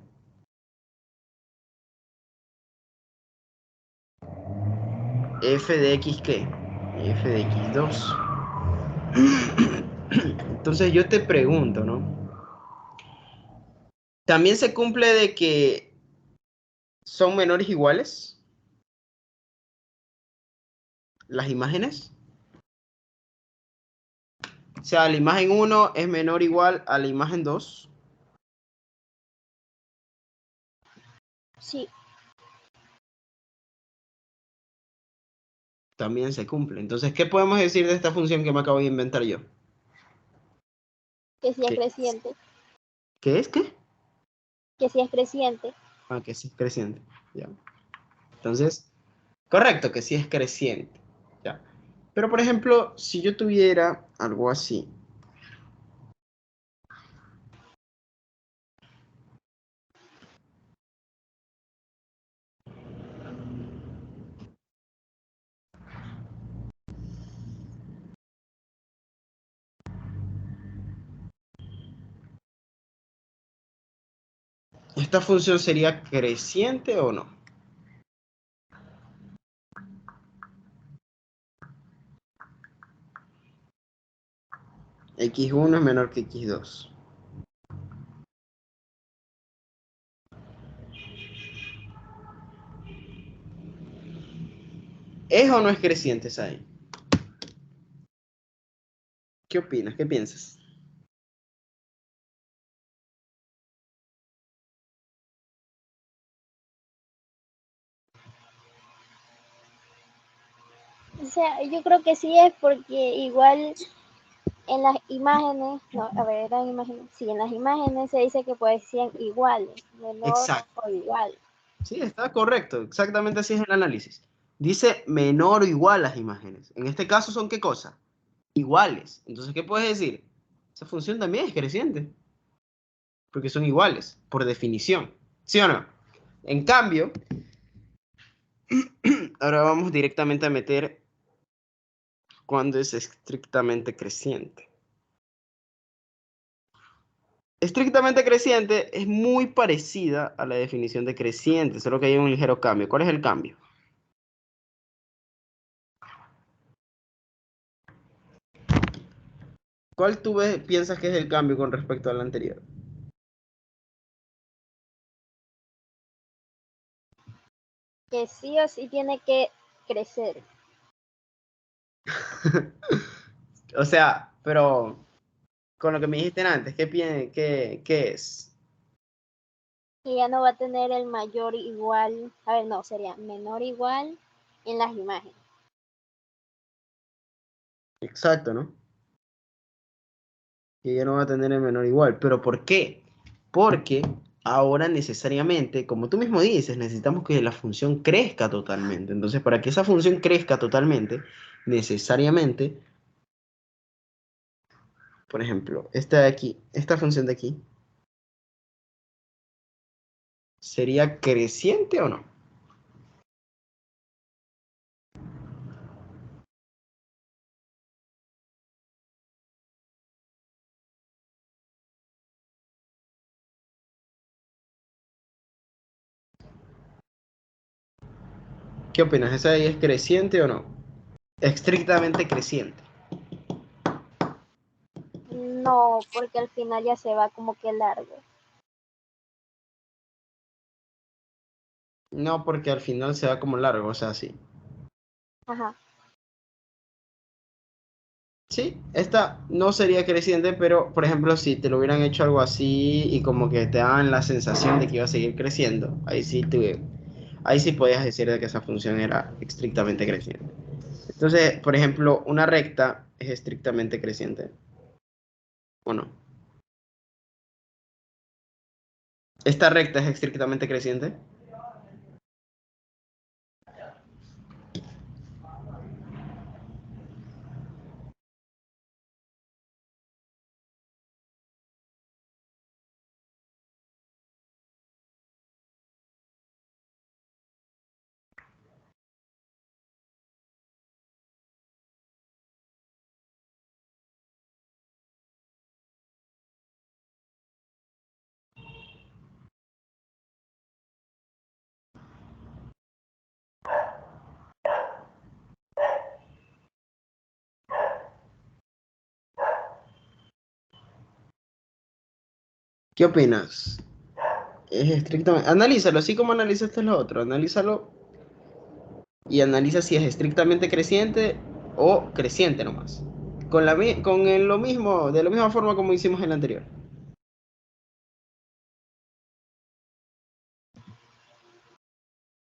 f de x, ¿qué? F de x2. Entonces yo te pregunto, ¿no? También se cumple de que son menores iguales las imágenes. O sea, la imagen 1 es menor o igual a la imagen 2. Sí, También se cumple. Entonces, ¿qué podemos decir de esta función que me acabo de inventar yo? que sí es ¿Qué, creciente, qué es qué? que sí es creciente. Ah, que sí es creciente. Ya. Entonces, correcto, que sí es creciente. Ya. Pero, por ejemplo, si yo tuviera algo así. ¿Esta función sería creciente o no? X1 es menor que X2. ¿Es o no es creciente esa ahí? ¿Qué opinas? ¿Qué piensas? O sea, yo creo que sí es porque igual en las imágenes, no, a ver, eran imágenes, sí, en las imágenes se dice que pueden ser iguales, menor Exacto. o igual. Sí, está correcto. Exactamente así es el análisis. Dice menor o igual las imágenes. En este caso son ¿qué cosa? Iguales. Entonces, ¿qué puedes decir? Esa función también es creciente, porque son iguales, por definición. ¿Sí o no? En cambio, ahora vamos directamente a meter cuando es estrictamente creciente. Estrictamente creciente es muy parecida a la definición de creciente, solo que hay un ligero cambio. ¿Cuál es el cambio? ¿Cuál piensas que es el cambio con respecto al anterior? Que sí o sí tiene que crecer. O sea, pero con lo que me dijiste antes, ¿qué es? Y ya no va a tener el mayor igual, a ver, no, sería menor igual en las imágenes. Exacto, ¿no? Que ya no va a tener el menor igual. ¿Pero por qué? Porque ahora necesariamente, como tú mismo dices, necesitamos que la función crezca totalmente. Entonces, para que esa función crezca totalmente, necesariamente por ejemplo, esta de aquí, esta función de aquí, ¿sería creciente o no? ¿Qué opinas? ¿Esa de ahí es creciente o no? Estrictamente creciente. No, porque al final ya se va como que largo. No, porque al final se va como largo, o sea, sí. Ajá. Sí, esta no sería creciente, pero por ejemplo, si te lo hubieran hecho algo así y como que te daban la sensación de que iba a seguir creciendo, ahí sí podías decir de que esa función era estrictamente creciente. Entonces, por ejemplo, una recta es estrictamente creciente, ¿o no? Esta recta es estrictamente creciente. ¿Qué opinas? Es estrictamente. Analízalo, así como analizaste lo otro. Analízalo y analiza si es estrictamente creciente o creciente nomás. Lo mismo, de la misma forma como hicimos en el anterior.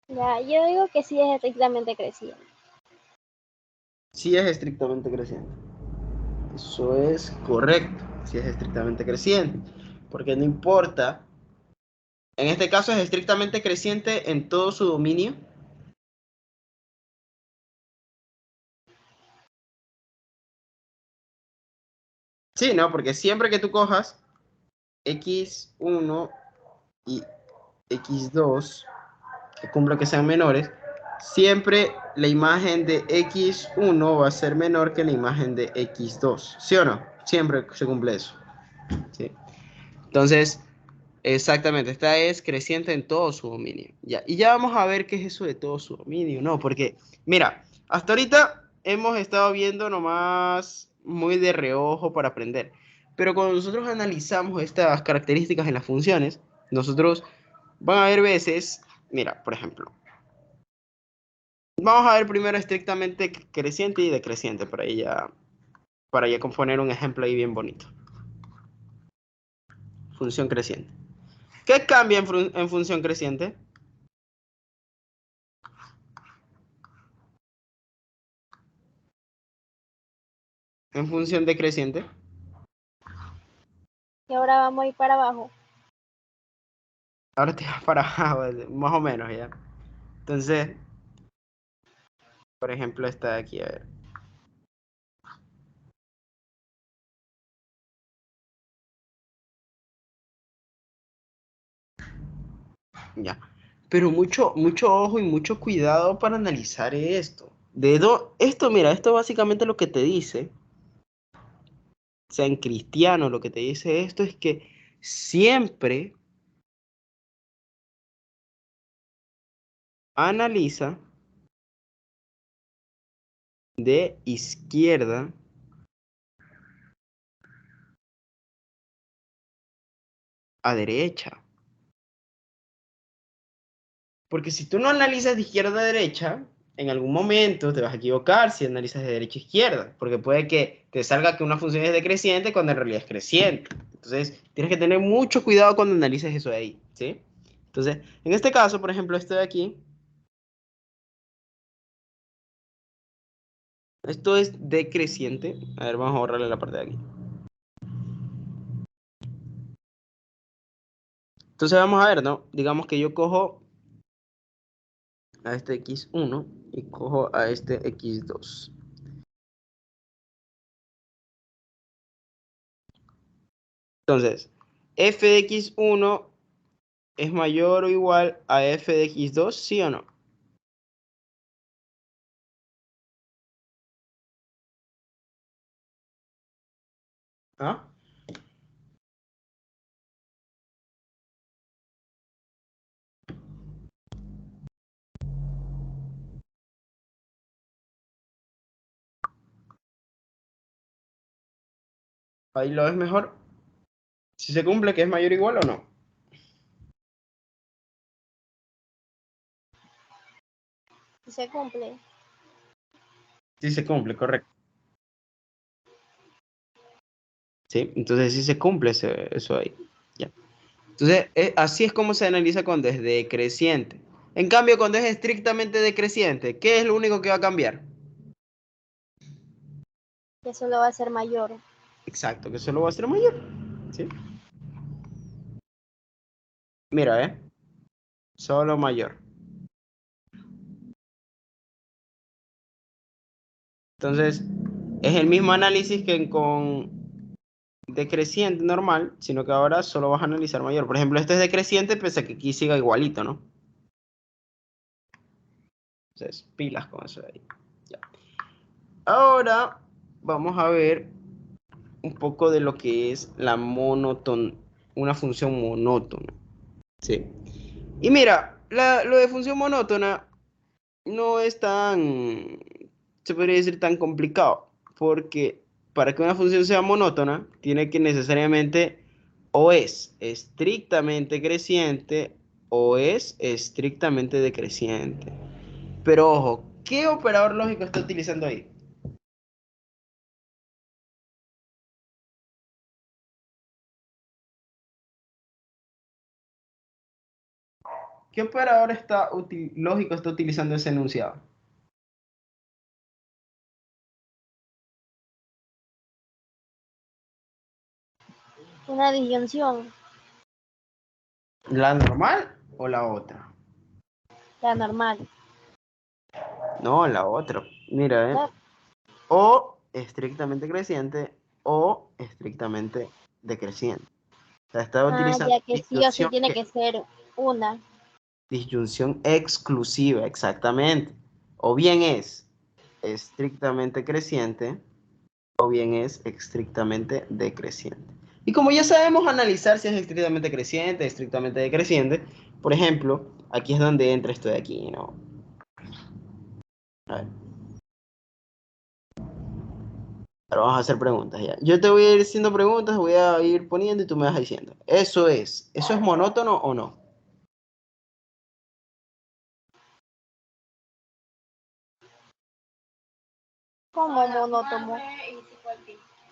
Ya, yo digo que sí es estrictamente creciente. Si es estrictamente creciente. Eso es correcto. Si es estrictamente creciente. Porque no importa. En este caso es estrictamente creciente en todo su dominio. Sí, ¿no? Porque siempre que tú cojas x1 y x2, que cumplo que sean menores, siempre la imagen de x1 va a ser menor que la imagen de x2. ¿Sí o no? Siempre se cumple eso. ¿Sí? Entonces, exactamente, esta es creciente en todo su dominio. Ya, y ya vamos a ver qué es eso de todo su dominio, ¿no? Porque, mira, hasta ahorita hemos estado viendo nomás muy de reojo para aprender. Pero cuando nosotros analizamos estas características en las funciones, nosotros van a haber veces, mira, por ejemplo, vamos a ver primero estrictamente creciente y decreciente para ya componer un ejemplo ahí bien bonito. Función creciente. ¿Qué cambia en función creciente? En función decreciente. Y ahora vamos a ir para abajo. Ahora te vas para abajo, más o menos ya. Entonces, por ejemplo, esta de aquí, a ver. Ya. Pero mucho, mucho ojo y mucho cuidado para analizar esto. Esto, mira, esto básicamente lo que te dice, o sea, en cristiano lo que te dice esto es que siempre analiza de izquierda a derecha. Porque si tú no analizas de izquierda a derecha, en algún momento te vas a equivocar si analizas de derecha a izquierda, porque puede que te salga que una función es decreciente cuando en realidad es creciente. Entonces, tienes que tener mucho cuidado cuando analices eso de ahí, ¿sí? Entonces, en este caso, por ejemplo, esto de aquí, esto es decreciente. A ver, vamos a borrarle la parte de aquí. Entonces, vamos a ver, ¿no? Digamos que yo cojo a este x1 y cojo a este x2. Entonces, f de x1 es mayor o igual a f de x2, ¿sí o no? ¿Ah? Ahí lo ves mejor. Si se cumple que es mayor o igual o no. Si se cumple. Si se cumple, correcto. Sí, entonces sí se cumple eso ahí. Ya. Entonces, así es como se analiza cuando es decreciente. En cambio, cuando es estrictamente decreciente, ¿qué es lo único que va a cambiar? Que solo va a ser mayor. Exacto, que solo va a ser mayor. ¿Sí? Mira, solo mayor. Entonces, es el mismo análisis que con decreciente normal, sino que ahora solo vas a analizar mayor. Por ejemplo, este es decreciente, pese a que aquí siga igualito, ¿no? Entonces, pilas con eso de ahí. Ya. Ahora vamos a ver un poco de lo que es la una función monótona. ¿Sí? Y mira, lo de función monótona no es tan, se podría decir, tan complicado, porque para que una función sea monótona, tiene que necesariamente o es estrictamente creciente o es estrictamente decreciente. Pero ojo, ¿qué operador lógico está utilizando ahí? ¿Qué operador lógico está utilizando ese enunciado? Una disyunción. ¿La normal o la otra? La normal. No, la otra. Mira, La, o estrictamente creciente o estrictamente decreciente. O sea, está utilizando ya que sí o sí tiene que ser una. disyunción exclusiva, exactamente. O bien es estrictamente creciente o bien es estrictamente decreciente. Y como ya sabemos analizar si es estrictamente creciente, estrictamente decreciente, por ejemplo, aquí es donde entra esto de aquí, ¿no? A ver. Ahora vamos a hacer preguntas ya. Yo te voy a ir haciendo preguntas, voy a ir poniendo y tú me vas diciendo. ¿Eso es monótono o no? Como monótono.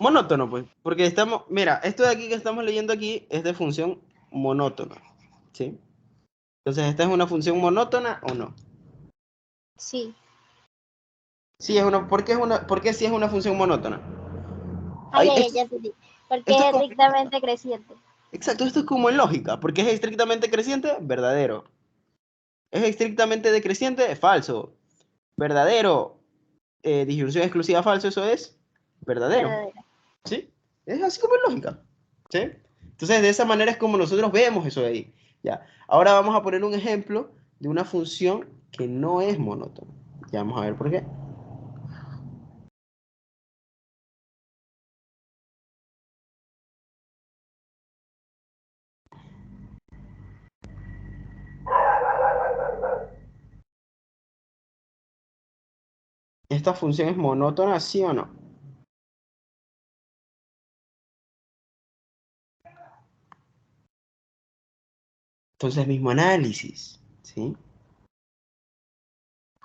Monótono, pues, porque estamos, mira, esto de aquí que estamos leyendo aquí es de función monótona, ¿sí? Entonces, ¿esta es una función monótona o no? Sí. Sí, ¿por qué sí es una función monótona? Ya, ya entendí. Porque Esto es es como, estrictamente creciente. exacto, esto es como en lógica, porque es estrictamente creciente, verdadero. Es estrictamente decreciente, falso. Verdadero, disyunción exclusiva falso, eso es verdadero. Verdadera. ¿Sí? Es así como en lógica. ¿Sí? Entonces, de esa manera es como nosotros vemos eso de ahí. Ya. Ahora vamos a poner un ejemplo de una función que no es monótona. Ya vamos a ver por qué. ¿Esta función es monótona, sí o no? Entonces, mismo análisis. ¿Sí?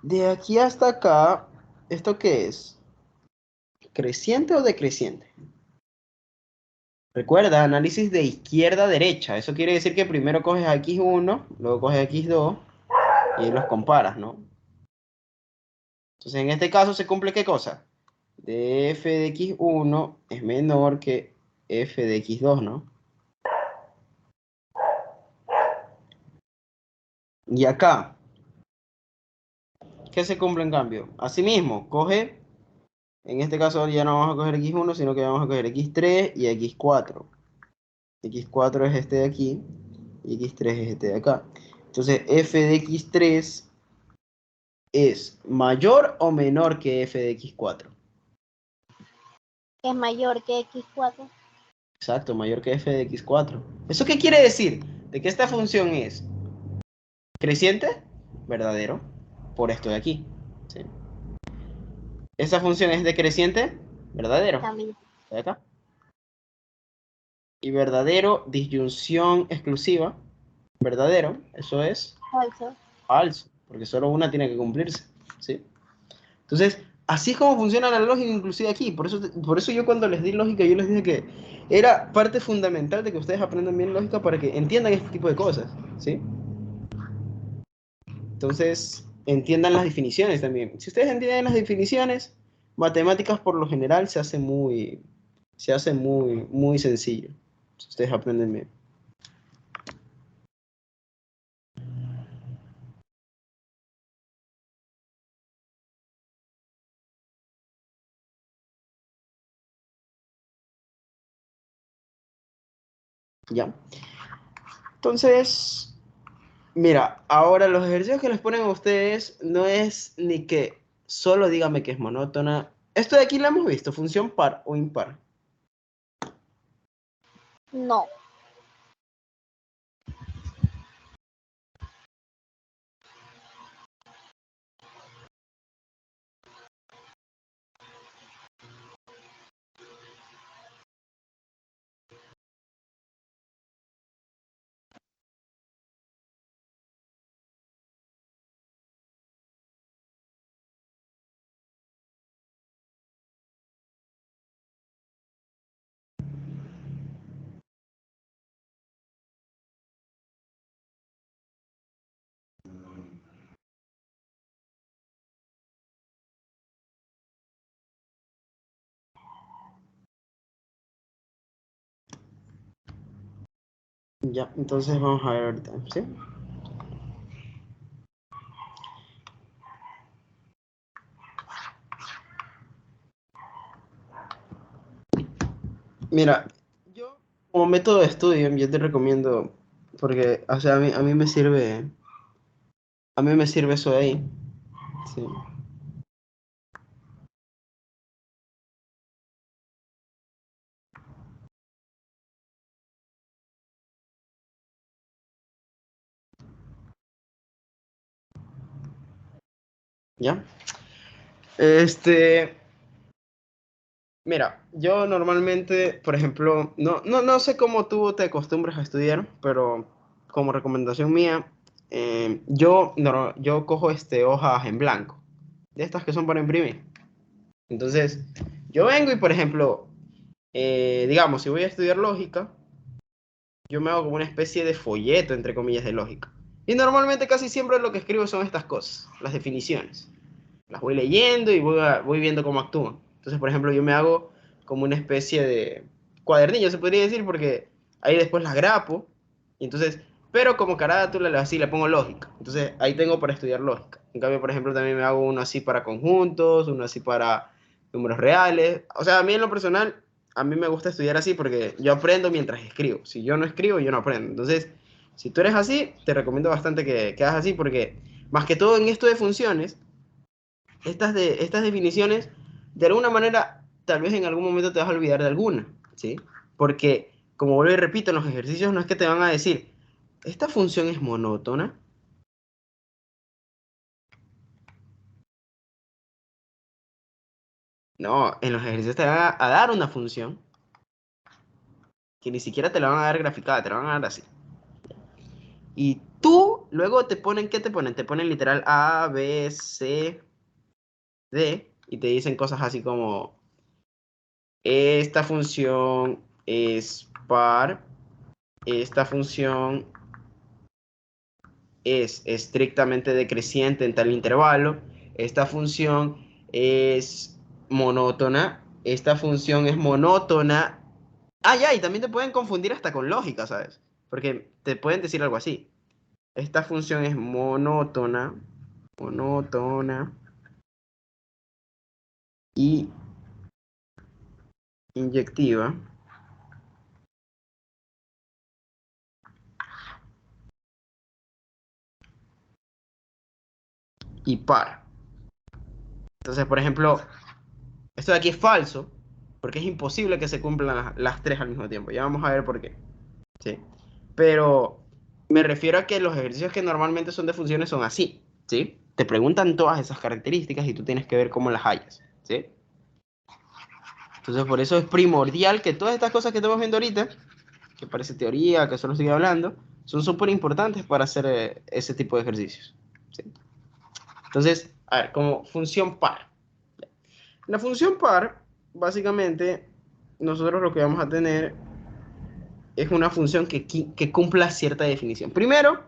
De aquí hasta acá, ¿esto qué es? ¿Creciente o decreciente? Recuerda, análisis de izquierda a derecha. Eso quiere decir que primero coges a x1, luego coges a x2 y ahí los comparas, ¿no? Entonces, en este caso se cumple ¿qué cosa? De f de x1 es menor que f de x2, ¿no? Y acá, ¿qué se cumple en cambio? Asimismo, coge, en este caso ya no vamos a coger x1, sino que vamos a coger x3 y x4. x4 es este de aquí, y x3 es este de acá. Entonces, f de x3 es mayor o menor que f de x4. Es mayor que x4. Exacto, mayor que f de x4. ¿Eso qué quiere decir? De que esta función es creciente, verdadero, por esto de aquí. ¿Sí? Esta función es decreciente, verdadero, También. de acá. Y verdadero, disyunción exclusiva, verdadero, eso es Falso. falso, porque solo una tiene que cumplirse. ¿Sí? Entonces, así es como funciona la lógica inclusive aquí. Por eso yo cuando les di lógica, yo les dije que era parte fundamental de que ustedes aprendan bien lógica para que entiendan este tipo de cosas. ¿Sí? Entonces, entiendan las definiciones también. Si ustedes entienden las definiciones, matemáticas por lo general se hace muy sencillo. Si ustedes aprenden bien. ¿Ya? Entonces, mira, ahora los ejercicios que les ponen a ustedes no es ni que solo dígame que es monótona. Esto de aquí lo hemos visto, función par o impar. No. Ya, entonces vamos a ver ahorita, ¿sí? Mira, yo como método de estudio, yo te recomiendo, porque, o sea, a mí me sirve eso de ahí, ¿sí? ¿Ya? Este, mira, yo normalmente, por ejemplo, no sé cómo tú te acostumbras a estudiar, pero como recomendación mía, yo cojo hojas en blanco, de estas que son para imprimir. Entonces, yo vengo y, por ejemplo, digamos, si voy a estudiar lógica, yo me hago como una especie de folleto, entre comillas, de lógica. Y normalmente casi siempre lo que escribo son estas cosas, las definiciones. Las voy leyendo y voy viendo cómo actúan. Entonces, por ejemplo, yo me hago como una especie de cuadernillo, se podría decir, porque ahí después las grapo. Y entonces, pero como carátula, así le pongo lógica. Entonces, ahí tengo para estudiar lógica. En cambio, por ejemplo, también me hago uno así para conjuntos, uno así para números reales. O sea, a mí en lo personal, a mí me gusta estudiar así porque yo aprendo mientras escribo. Si yo no escribo, yo no aprendo. Entonces, si tú eres así, te recomiendo bastante que hagas así porque, más que todo en esto de funciones, estas definiciones, de alguna manera, tal vez en algún momento te vas a olvidar de alguna, ¿sí? Porque, como vuelvo y repito, en los ejercicios no es que te van a decir, esta función es monótona. No, en los ejercicios te van a dar una función que ni siquiera te la van a dar graficada, te la van a dar así. Y tú, luego te ponen, ¿qué te ponen? Te ponen literal A, B, C, D, y te dicen cosas así como, esta función es par, esta función es estrictamente decreciente en tal intervalo, esta función es monótona, esta función es monótona. Ah, ya, y también te pueden confundir hasta con lógica, ¿sabes? Porque te pueden decir algo así. Esta función es monótona y inyectiva. y par. Entonces, por ejemplo, esto de aquí es falso, porque es imposible que se cumplan las tres al mismo tiempo. Ya vamos a ver por qué. ¿Sí? Pero me refiero a que los ejercicios que normalmente son de funciones son así. ¿Sí? Te preguntan todas esas características y tú tienes que ver cómo las hallas. ¿Sí? Entonces, por eso es primordial que todas estas cosas que estamos viendo ahorita, que parece teoría, que solo estoy hablando, son súper importantes para hacer ese tipo de ejercicios. ¿Sí? Entonces, a ver, como función par. La función par, básicamente, nosotros lo que vamos a tener es una función que cumpla cierta definición. Primero,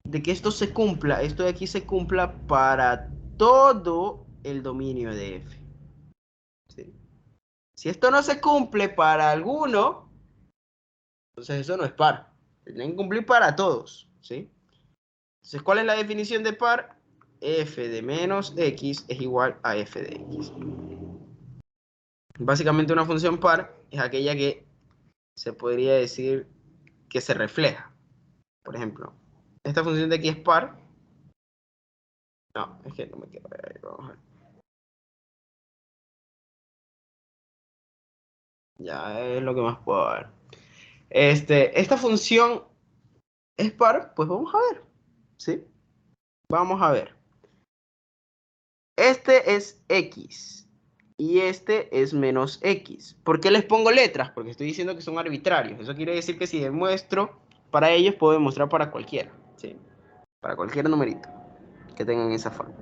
de que esto se cumpla, esto de aquí se cumpla para todo el dominio de F. ¿Sí? Si esto no se cumple para alguno, entonces eso no es par. Tienen que cumplir para todos. ¿Sí? Entonces, ¿cuál es la definición de par? F de menos X es igual a F de X. Básicamente una función par es aquella que se podría decir que se refleja. Por ejemplo, esta función de aquí es par. No, es que no me queda. Vamos a ver. Ya es lo que más puedo ver. Esta función es par, pues vamos a ver. ¿Sí? Vamos a ver. Este es X y este es menos X. ¿Por qué les pongo letras? Porque estoy diciendo que son arbitrarios. Eso quiere decir que si demuestro para ellos, puedo demostrar para cualquiera. ¿Sí? Para cualquier numerito que tengan esa forma.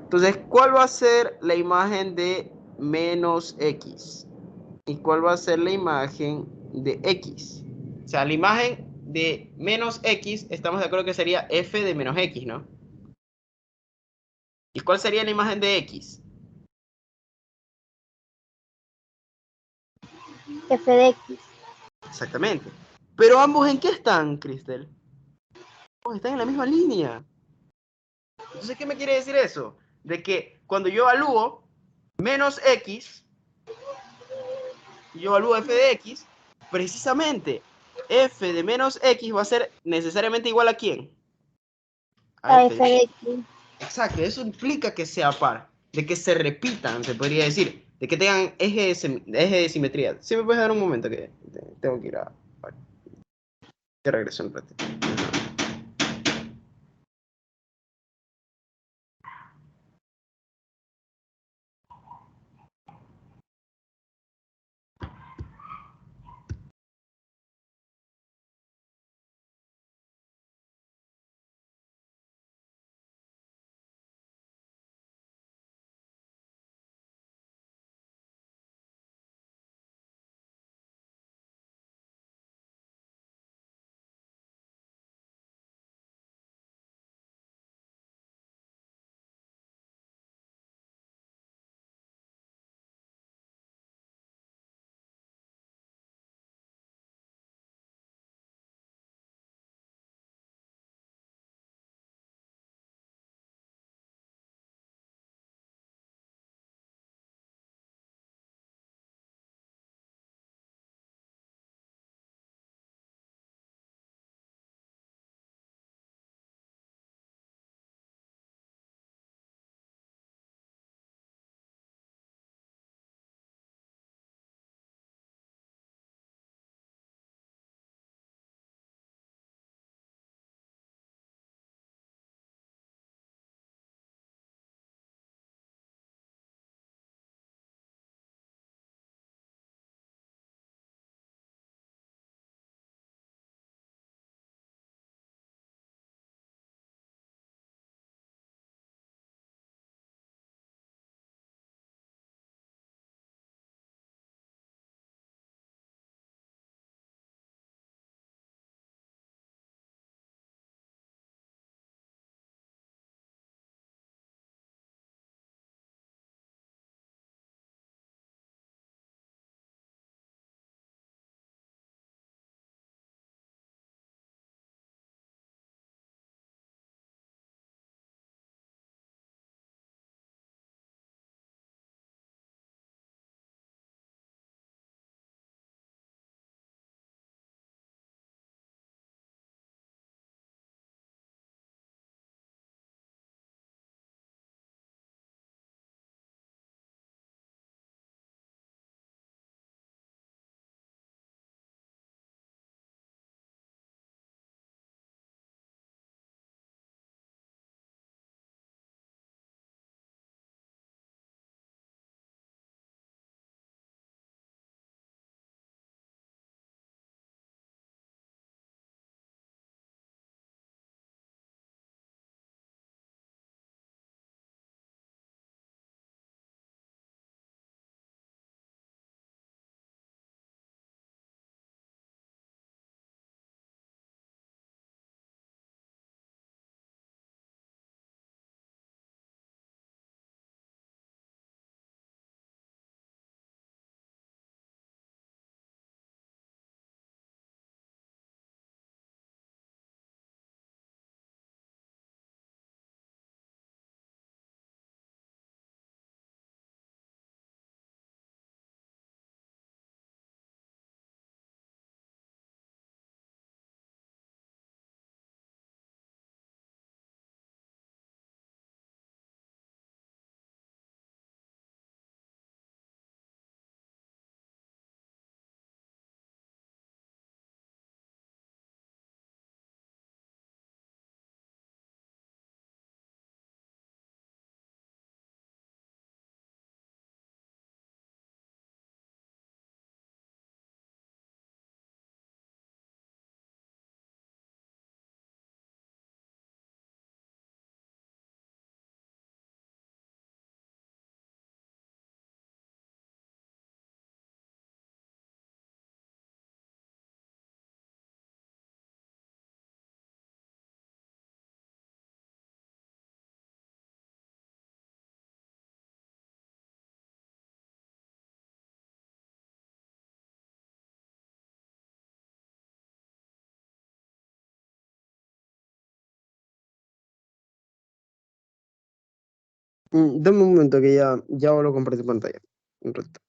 Entonces, ¿cuál va a ser la imagen de menos X? ¿Y cuál va a ser la imagen de X? O sea, la imagen de menos X, estamos de acuerdo que sería F de menos X, ¿no? ¿Y cuál sería la imagen de X? F de X. Exactamente. Pero ambos, ¿en qué están, Cristel? Ambos están en la misma línea. Entonces, ¿qué me quiere decir eso? De que cuando yo evalúo menos X, yo evalúo F de X, precisamente F de menos X va a ser necesariamente igual a ¿quién? A A F F de de X. X. Exacto, eso implica que sea par, de que se repitan, se podría decir, de que tengan eje de simetría. ¿Sí me puedes dar un momento que tengo que ir a... Te regreso un ratito. Dame un momento que ya vuelvo a compartir pantalla. Un rato.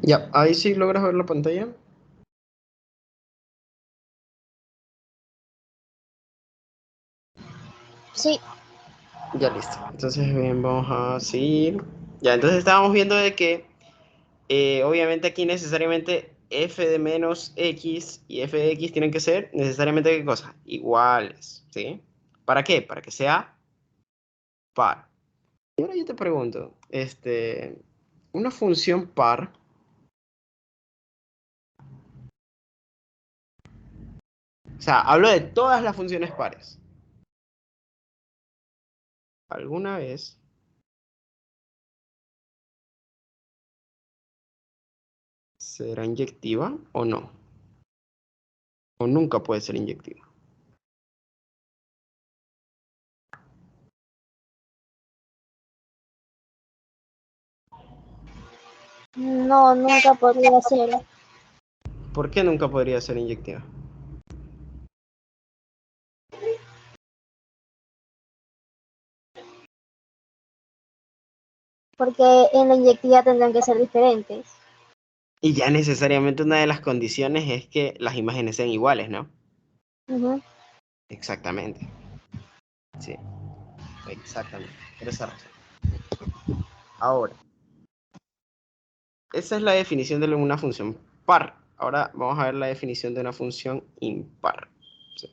Ya, ahí sí logras ver la pantalla. Sí. Ya listo. Entonces, bien, vamos a seguir. Ya, entonces estábamos viendo de que obviamente aquí necesariamente f de menos x y f de x tienen que ser necesariamente ¿qué cosa? Iguales, ¿sí? ¿Para qué? Para que sea par. Y ahora yo te pregunto, una función par, o sea, hablo de todas las funciones pares. ¿Alguna vez será inyectiva o no? O nunca puede ser inyectiva. No, nunca podría ser. ¿Por qué nunca podría ser inyectiva? Porque en la inyectiva tendrán que ser diferentes. Y ya necesariamente una de las condiciones es que las imágenes sean iguales, ¿no? Ujú. Exactamente. Sí, exactamente. Por esa razón. Ahora, esa es la definición de una función par. Ahora vamos a ver la definición de una función impar. Sí.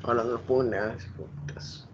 Ahora no pone putas.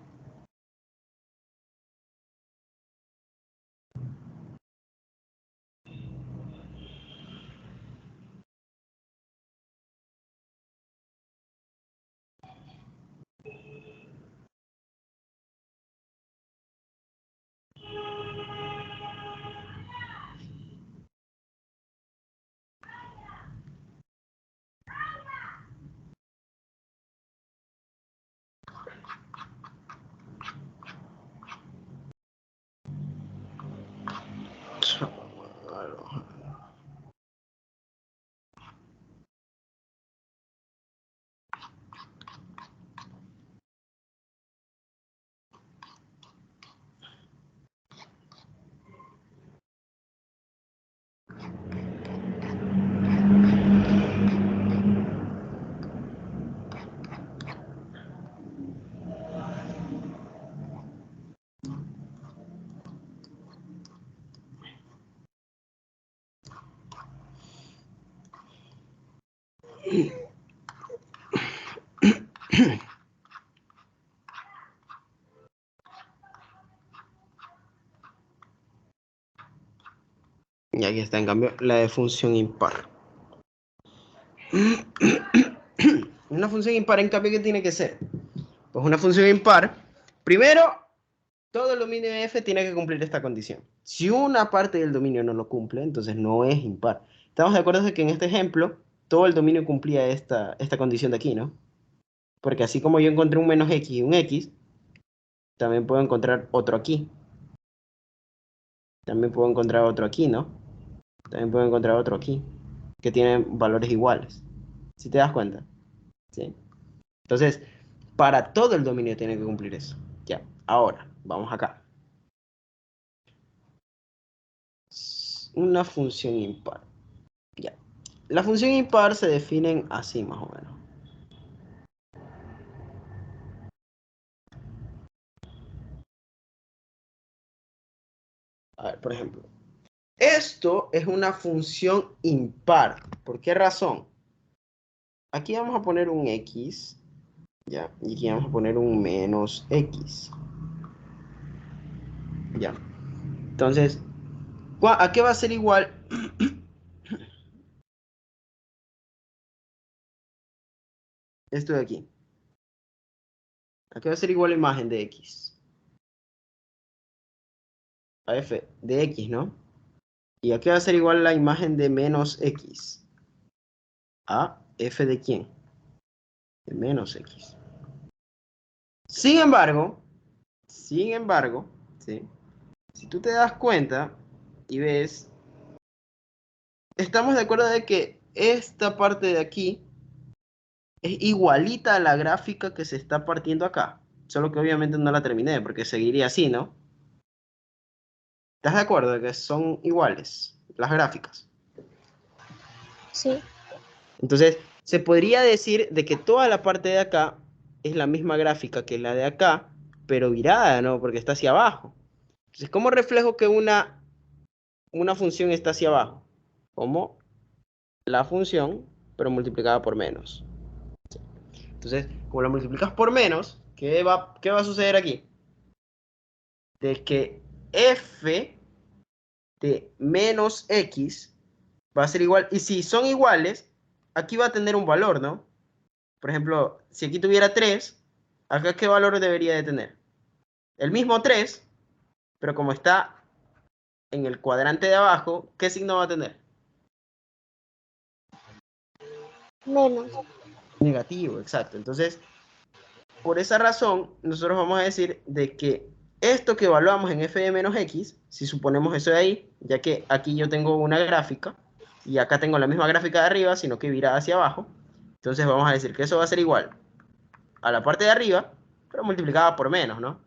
Y aquí está, en cambio, la de función impar. Una función impar, en cambio, ¿qué tiene que ser? Pues una función impar, primero, todo el dominio de f tiene que cumplir esta condición. Si una parte del dominio no lo cumple, entonces no es impar. Estamos de acuerdo de que en este ejemplo, todo el dominio cumplía esta condición de aquí, ¿no? Porque así como yo encontré un menos x y un x, también puedo encontrar otro aquí. También puedo encontrar otro aquí, ¿no? También puedo encontrar otro aquí, que tienen valores iguales. ¿Sí te das cuenta? ¿Sí? Entonces, para todo el dominio tiene que cumplir eso. Ya, ahora, vamos acá. Una función impar. Ya. La función impar se definen así más o menos. A ver, por ejemplo. Esto es una función impar. ¿Por qué razón? Aquí vamos a poner un x, ¿ya? Y aquí vamos a poner un menos x, ¿ya? Entonces, ¿a qué va a ser igual? Esto de aquí. ¿A qué va a ser igual la imagen de x? A f de x, ¿no? ¿Y a qué va a ser igual la imagen de menos x? ¿A f de quién? De menos x. Sin embargo, ¿sí? Si tú te das cuenta y ves, estamos de acuerdo de que esta parte de aquí es igualita a la gráfica que se está partiendo acá. Solo que obviamente no la terminé porque seguiría así, ¿no? ¿Estás de acuerdo de que son iguales las gráficas? Sí. Entonces, se podría decir de que toda la parte de acá es la misma gráfica que la de acá, pero virada, ¿no? Porque está hacia abajo. Entonces, ¿cómo reflejo que una función está hacia abajo? Como la función, pero multiplicada por menos. Entonces, como la multiplicas por menos, qué va a suceder aquí? De que f de menos x va a ser igual, y si son iguales, aquí va a tener un valor, ¿no? Por ejemplo, si aquí tuviera 3, acá ¿qué valor debería de tener? El mismo 3, pero como está en el cuadrante de abajo, ¿qué signo va a tener? Menos. Negativo, exacto. Entonces, por esa razón, nosotros vamos a decir de que esto que evaluamos en f de menos x, si suponemos eso de ahí, ya que aquí yo tengo una gráfica, y acá tengo la misma gráfica de arriba, sino que virada hacia abajo, entonces vamos a decir que eso va a ser igual a la parte de arriba, pero multiplicada por menos, ¿no?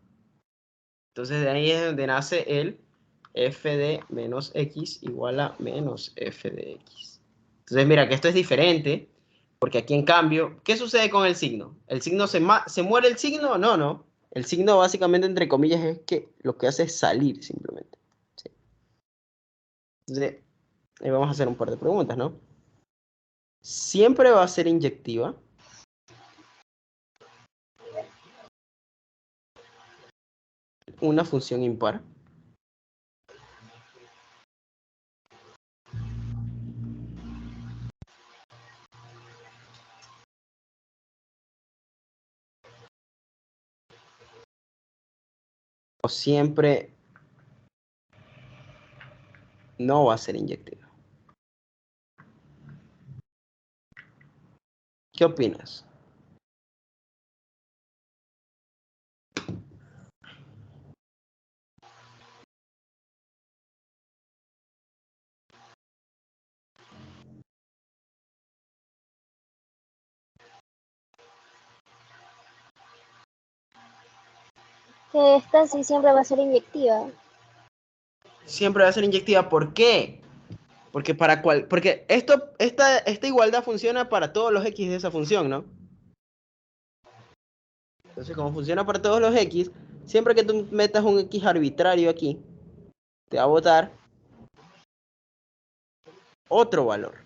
Entonces de ahí es donde nace el f de menos x igual a menos f de x. Entonces mira que esto es diferente, porque aquí en cambio, ¿qué sucede con el signo? ¿El signo se muere el signo? No, no. El signo básicamente, entre comillas, es que lo que hace es salir simplemente. ¿Sí? Entonces, vamos a hacer un par de preguntas, ¿no? ¿Siempre va a ser inyectiva una función impar? ¿O siempre no va a ser inyectiva? ¿Qué opinas? Que esta sí siempre va a ser inyectiva. Siempre va a ser inyectiva. ¿Por qué? Porque esta igualdad funciona para todos los x de esa función, ¿no? Entonces, como funciona para todos los x, siempre que tú metas un x arbitrario aquí, te va a botar otro valor.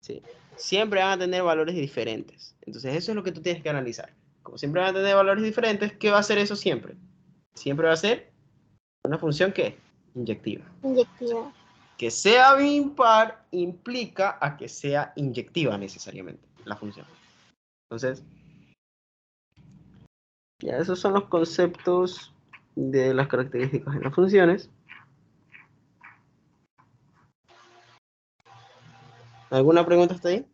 ¿Sí? Siempre van a tener valores diferentes. Entonces, eso es lo que tú tienes que analizar. Como siempre van a tener valores diferentes, ¿qué va a hacer eso siempre? Siempre va a ser una función que inyectiva. Inyectiva. Que sea impar implica a que sea inyectiva necesariamente la función. Entonces, ya esos son los conceptos de las características de las funciones. ¿Alguna pregunta hasta ahí?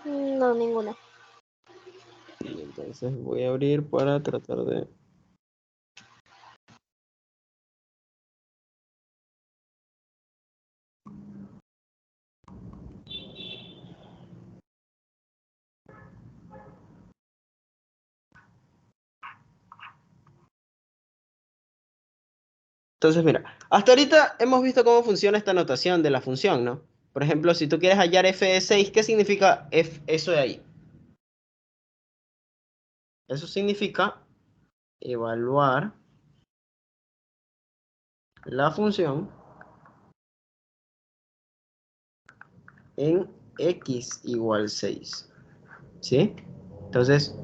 No, ninguna. Y entonces voy a abrir para tratar de... Entonces, mira, hasta ahorita hemos visto cómo funciona esta notación de la función, ¿no? Por ejemplo, si tú quieres hallar f de 6, ¿qué significa eso de ahí? Eso significa evaluar la función en x igual 6, ¿sí? Entonces,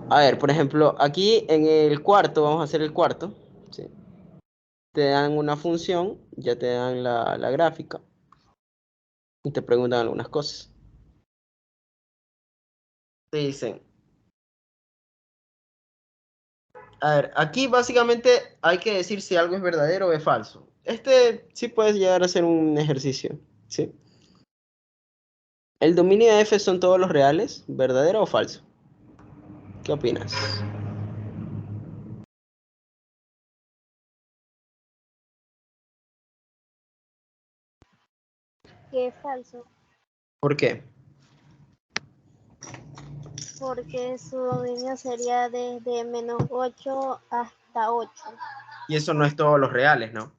a ver, por ejemplo, aquí en el cuarto, vamos a hacer el cuarto, ¿sí? Te dan una función, ya te dan la gráfica y te preguntan algunas cosas. Te dicen, a ver, aquí básicamente hay que decir si algo es verdadero o es falso. Este sí puedes llegar a ser un ejercicio, ¿sí? ¿El dominio de F son todos los reales? ¿Verdadero o falso? ¿Qué opinas? Que es falso, ¿Por qué? porque su dominio sería desde -8 hasta 8. Y eso no es todos los reales, ¿no?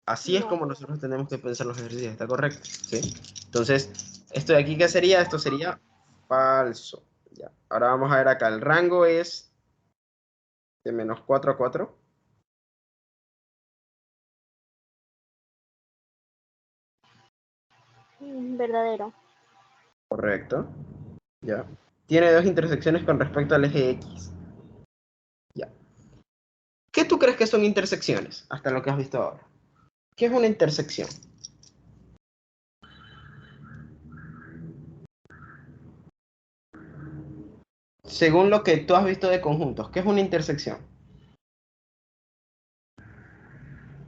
Así es No, como nosotros tenemos que pensar los ejercicios, ¿está correcto? ¿Sí? Entonces, esto de aquí, ¿qué sería? Esto sería falso. Ya. Ahora vamos a ver acá, el rango es de -4 a 4. verdadero. Correcto. Ya. Tiene dos intersecciones con respecto al eje X. Ya. ¿Qué tú crees que son intersecciones? Hasta lo que has visto ahora. ¿Qué es una intersección? Según lo que tú has visto de conjuntos, ¿qué es una intersección?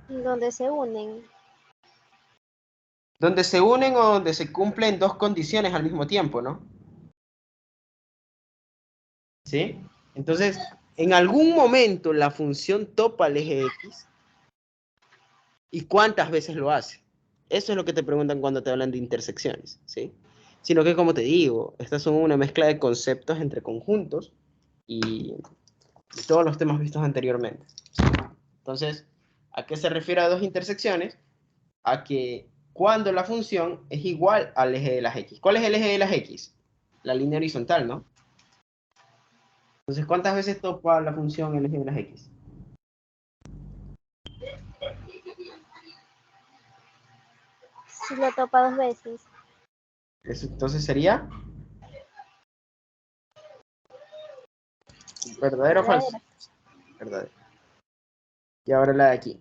Donde se unen. Donde se unen o donde se cumplen dos condiciones al mismo tiempo, ¿no? ¿Sí? Entonces, en algún momento la función topa el eje X y cuántas veces lo hace. Eso es lo que te preguntan cuando te hablan de intersecciones, ¿sí? Sino que, como te digo, estas son una mezcla de conceptos entre conjuntos y todos los temas vistos anteriormente. Entonces, ¿a qué se refiere a dos intersecciones? A que cuando la función es igual al eje de las X. ¿Cuál es el eje de las X? La línea horizontal, ¿no? Entonces, ¿cuántas veces topa la función el eje de las X? Si lo topa 2 veces. Eso, entonces sería verdadero o falso. Verdadero. Verdadero. Y ahora la de aquí.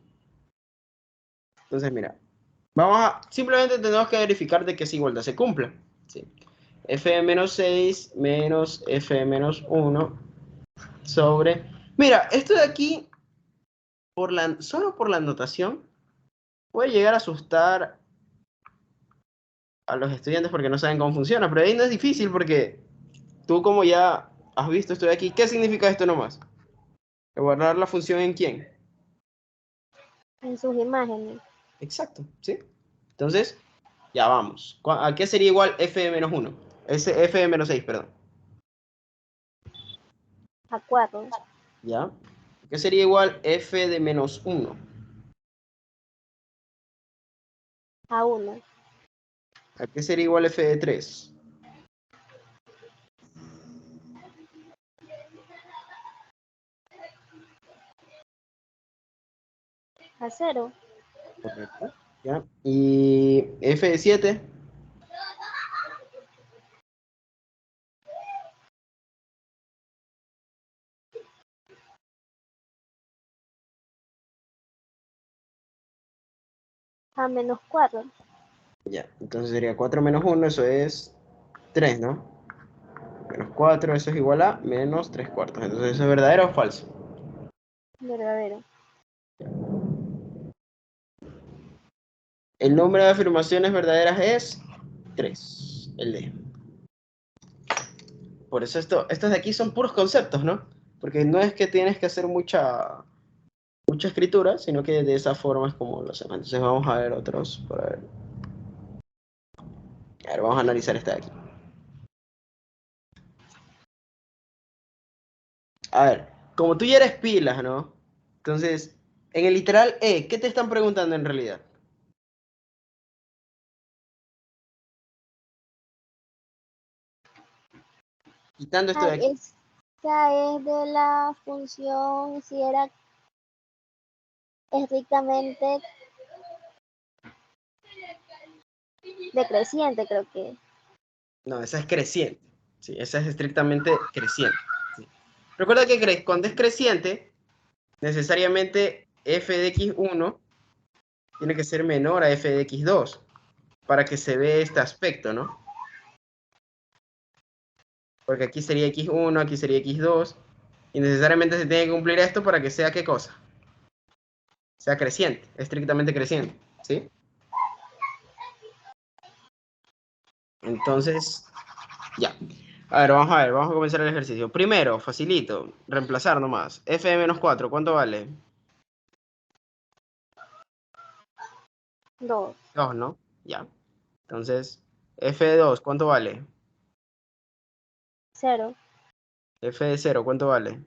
Entonces, mira, simplemente tenemos que verificar de que esa igualdad se cumpla. ¿Sí? F de menos 6 menos F de menos 1 sobre... Mira, esto de aquí, solo por la notación, puede llegar a asustar a los estudiantes porque no saben cómo funciona, pero ahí no es difícil porque tú como ya has visto esto de aquí, ¿qué significa esto nomás? ¿Guardar la función en quién? En sus imágenes. Exacto, ¿sí? Entonces, ya vamos. ¿A qué sería igual f de menos 1? F de menos 6, perdón. A 4. ¿Ya? ¿A qué sería igual f de menos 1? A 1. ¿A qué sería igual f de 3? A 0. Correcto. ¿Ya? ¿Y f de 7? A -4. Ya, entonces sería 4 menos 1, eso es 3, ¿no? Menos 4, eso es igual a menos 3 cuartos. Entonces, ¿eso es verdadero o falso? Verdadero. El número de afirmaciones verdaderas es 3, el D. Por eso estos de aquí son puros conceptos, ¿no? Porque no es que tienes que hacer mucha escritura, sino que de esa forma es como lo hacemos. Entonces vamos a ver otros, para ver. A ver, vamos a analizar esta de aquí. A ver, como tú ya eres pilas, ¿no? Entonces, En el literal E, ¿qué te están preguntando en realidad? Quitando esto de Ay, aquí. esta es de la función, si era estrictamente decreciente, creo que. No, esa es creciente. Sí, esa es estrictamente creciente. Sí. Recuerda que cuando es creciente, necesariamente f de x1 tiene que ser menor a f de x2 para que se vea este aspecto, ¿no? Porque aquí sería x1, aquí sería x2, y necesariamente se tiene que cumplir esto para que sea, ¿qué cosa? Sea creciente, estrictamente creciente, ¿sí? Entonces, ya. A ver, vamos a comenzar el ejercicio. Primero, facilito, reemplazar nomás. F de menos 4, ¿cuánto vale? 2, 2, ¿no? Ya. Entonces, F de 2, ¿cuánto vale? 0, F de 0, ¿cuánto vale?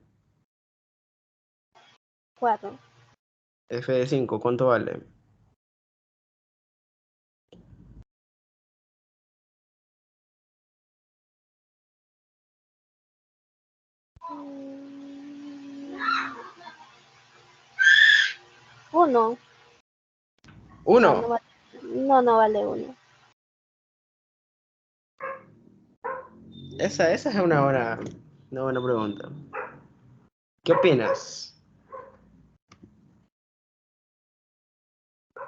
4. F de 5, ¿cuánto vale? Uno. No, 1. no vale 1. Esa es una buena pregunta. ¿Qué opinas?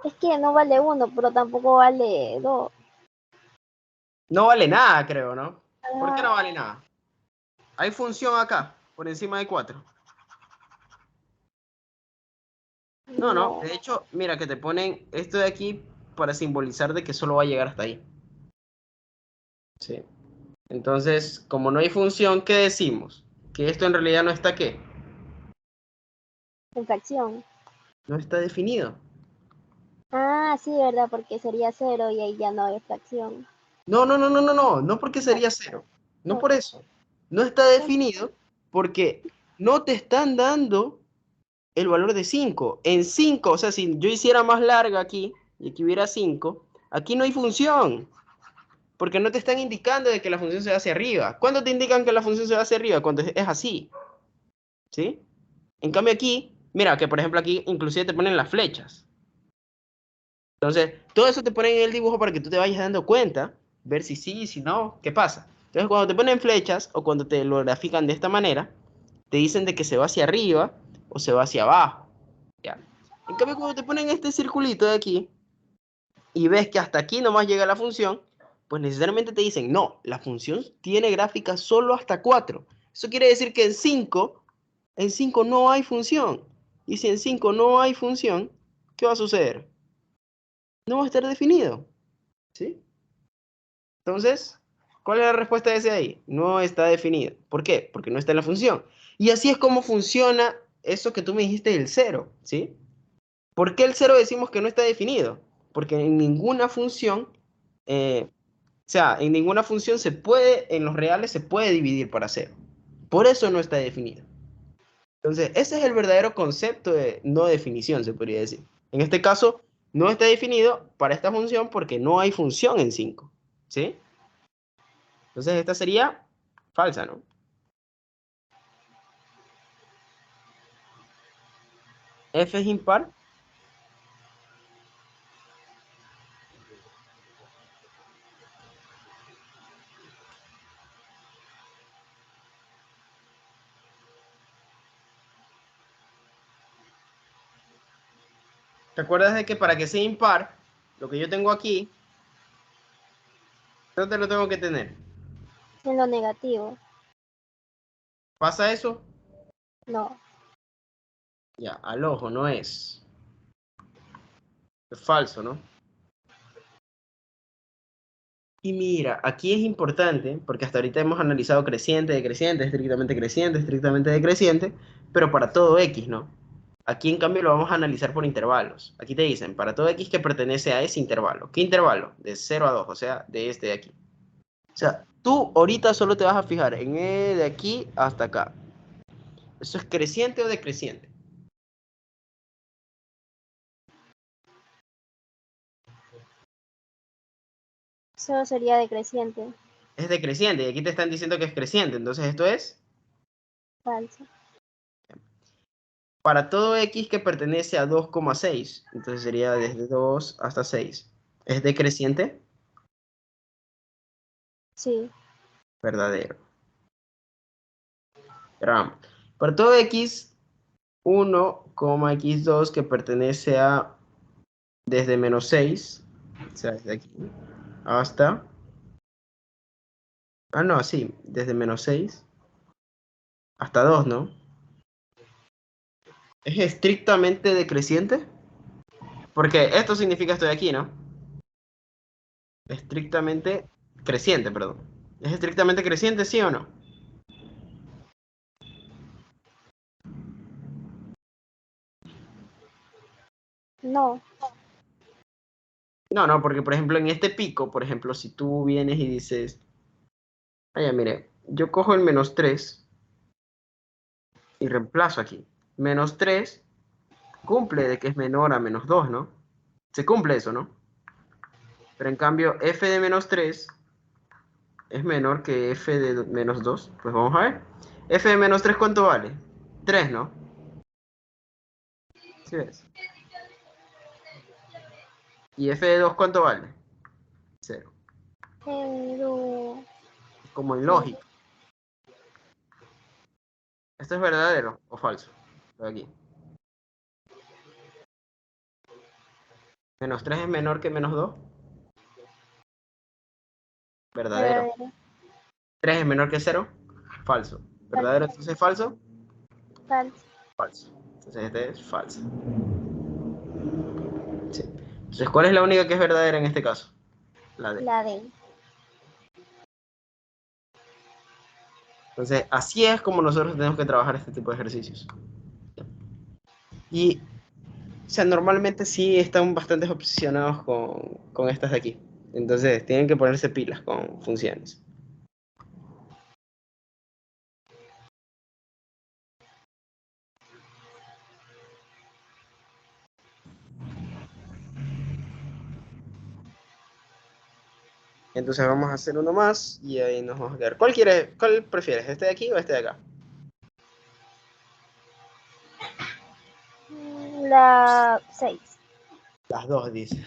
Es que no vale 1, pero tampoco vale 2. No vale nada, creo, ¿no? ¿Por qué Ah, no vale nada? Hay función acá, por encima de 4. No, no. no, De hecho, mira que te ponen esto de aquí para simbolizar de que solo va a llegar hasta ahí. Sí. Entonces, como no hay función, ¿qué decimos? Que esto en realidad no está ¿qué? en fracción. No está definido. Ah, sí, ¿verdad? Porque sería 0 y ahí ya no hay fracción. No, no, no, no, no, no. No porque No, sería 0. No no, por eso. No está definido porque no te están dando el valor de 5. En 5, o sea, si yo hiciera más larga aquí y aquí hubiera 5, aquí no hay función. Porque no te están indicando de que la función se va hacia arriba. ¿Cuándo te indican que la función se va hacia arriba? Cuando es así. ¿Sí? En cambio aquí, mira, que por ejemplo aquí inclusive te ponen las flechas. Entonces, todo eso te ponen en el dibujo para que tú te vayas dando cuenta, ver si sí, si no, qué pasa. Entonces, cuando te ponen flechas o cuando te lo grafican de esta manera, te dicen de que se va hacia arriba o se va hacia abajo. ¿Ya? En cambio, cuando te ponen este circulito de aquí y ves que hasta aquí nomás llega la función, pues necesariamente te dicen, no, la función tiene gráfica solo hasta 4. Eso quiere decir que en 5 no hay función. Y si en 5 no hay función, ¿qué va a suceder? No va a estar definido. ¿Sí? Entonces, ¿cuál es la respuesta de ese ahí? No está definido. ¿Por qué? Porque no está en la función. Y así es como funciona eso que tú me dijiste del cero, ¿sí? ¿Por qué el cero decimos que no está definido? Porque en ninguna función, o sea, en ninguna función se puede, en los reales se puede dividir para cero. Por eso no está definido. Entonces, ese es el verdadero concepto de no definición, se podría decir. En este caso, no está definido para esta función porque no hay función en 5, ¿sí? Entonces esta sería falsa, ¿no? F es impar. ¿Te acuerdas de que para que sea impar, lo que yo tengo aquí, ¿dónde lo tengo que tener? en lo negativo. ¿Pasa eso? No. Ya, al ojo, no es. Es falso, ¿no? Y mira, aquí es importante, porque hasta ahorita hemos analizado creciente, decreciente, estrictamente decreciente, pero para todo X, ¿no? Aquí en cambio lo vamos a analizar por intervalos. Aquí te dicen, para todo X que pertenece a ese intervalo. ¿Qué intervalo? De 0 a 2, o sea, de este de aquí. O sea, tú ahorita solo te vas a fijar en E de aquí hasta acá. ¿Eso es creciente o decreciente? Eso sería decreciente. Es decreciente, y aquí te están diciendo que es creciente, entonces esto es Falso. para todo x que pertenece a 2,6, entonces sería desde 2 hasta 6. ¿Es decreciente? Sí. Verdadero. Pero vamos. Para todo x, 1,x2 que pertenece a desde menos 6, o sea, desde aquí hasta... Ah, no, sí, desde menos 6 hasta 2, ¿no? ¿Es estrictamente decreciente? Porque esto significa esto de aquí, ¿no? Estrictamente creciente, perdón. ¿Es estrictamente creciente, sí o no? No. No, no, porque por ejemplo en este pico, por ejemplo, si tú vienes y dices, vaya, mire, yo cojo el menos 3 y reemplazo aquí. Menos 3 cumple de que es menor a menos 2, ¿no? Se cumple eso, ¿no? Pero en cambio, f de menos 3 es menor que f de menos 2. Pues vamos a ver. F de menos 3, ¿cuánto vale? 3, ¿no? ¿Sí ves? ¿Y f de 2 cuánto vale? 0. Pero... Como en eh, lógica. ¿Esto es verdadero o falso? Por aquí. Menos 3 es menor que menos 2. Verdadero. verdadero. 3 es menor que 0. Falso. ¿Verdadero Falso. entonces es falso? Falso. Falso. Entonces este es falso. Sí. Entonces, ¿cuál es la única que es verdadera en este caso? La D. La D. Entonces, así es como nosotros tenemos que trabajar este tipo de ejercicios. Y, o sea, normalmente sí están bastante obsesionados con estas de aquí. Entonces, tienen que ponerse pilas con funciones. Entonces, vamos a hacer uno más y ahí nos vamos a quedar. ¿Cuál prefieres? ¿Este de aquí o este de acá? La 6. Las dos, dice.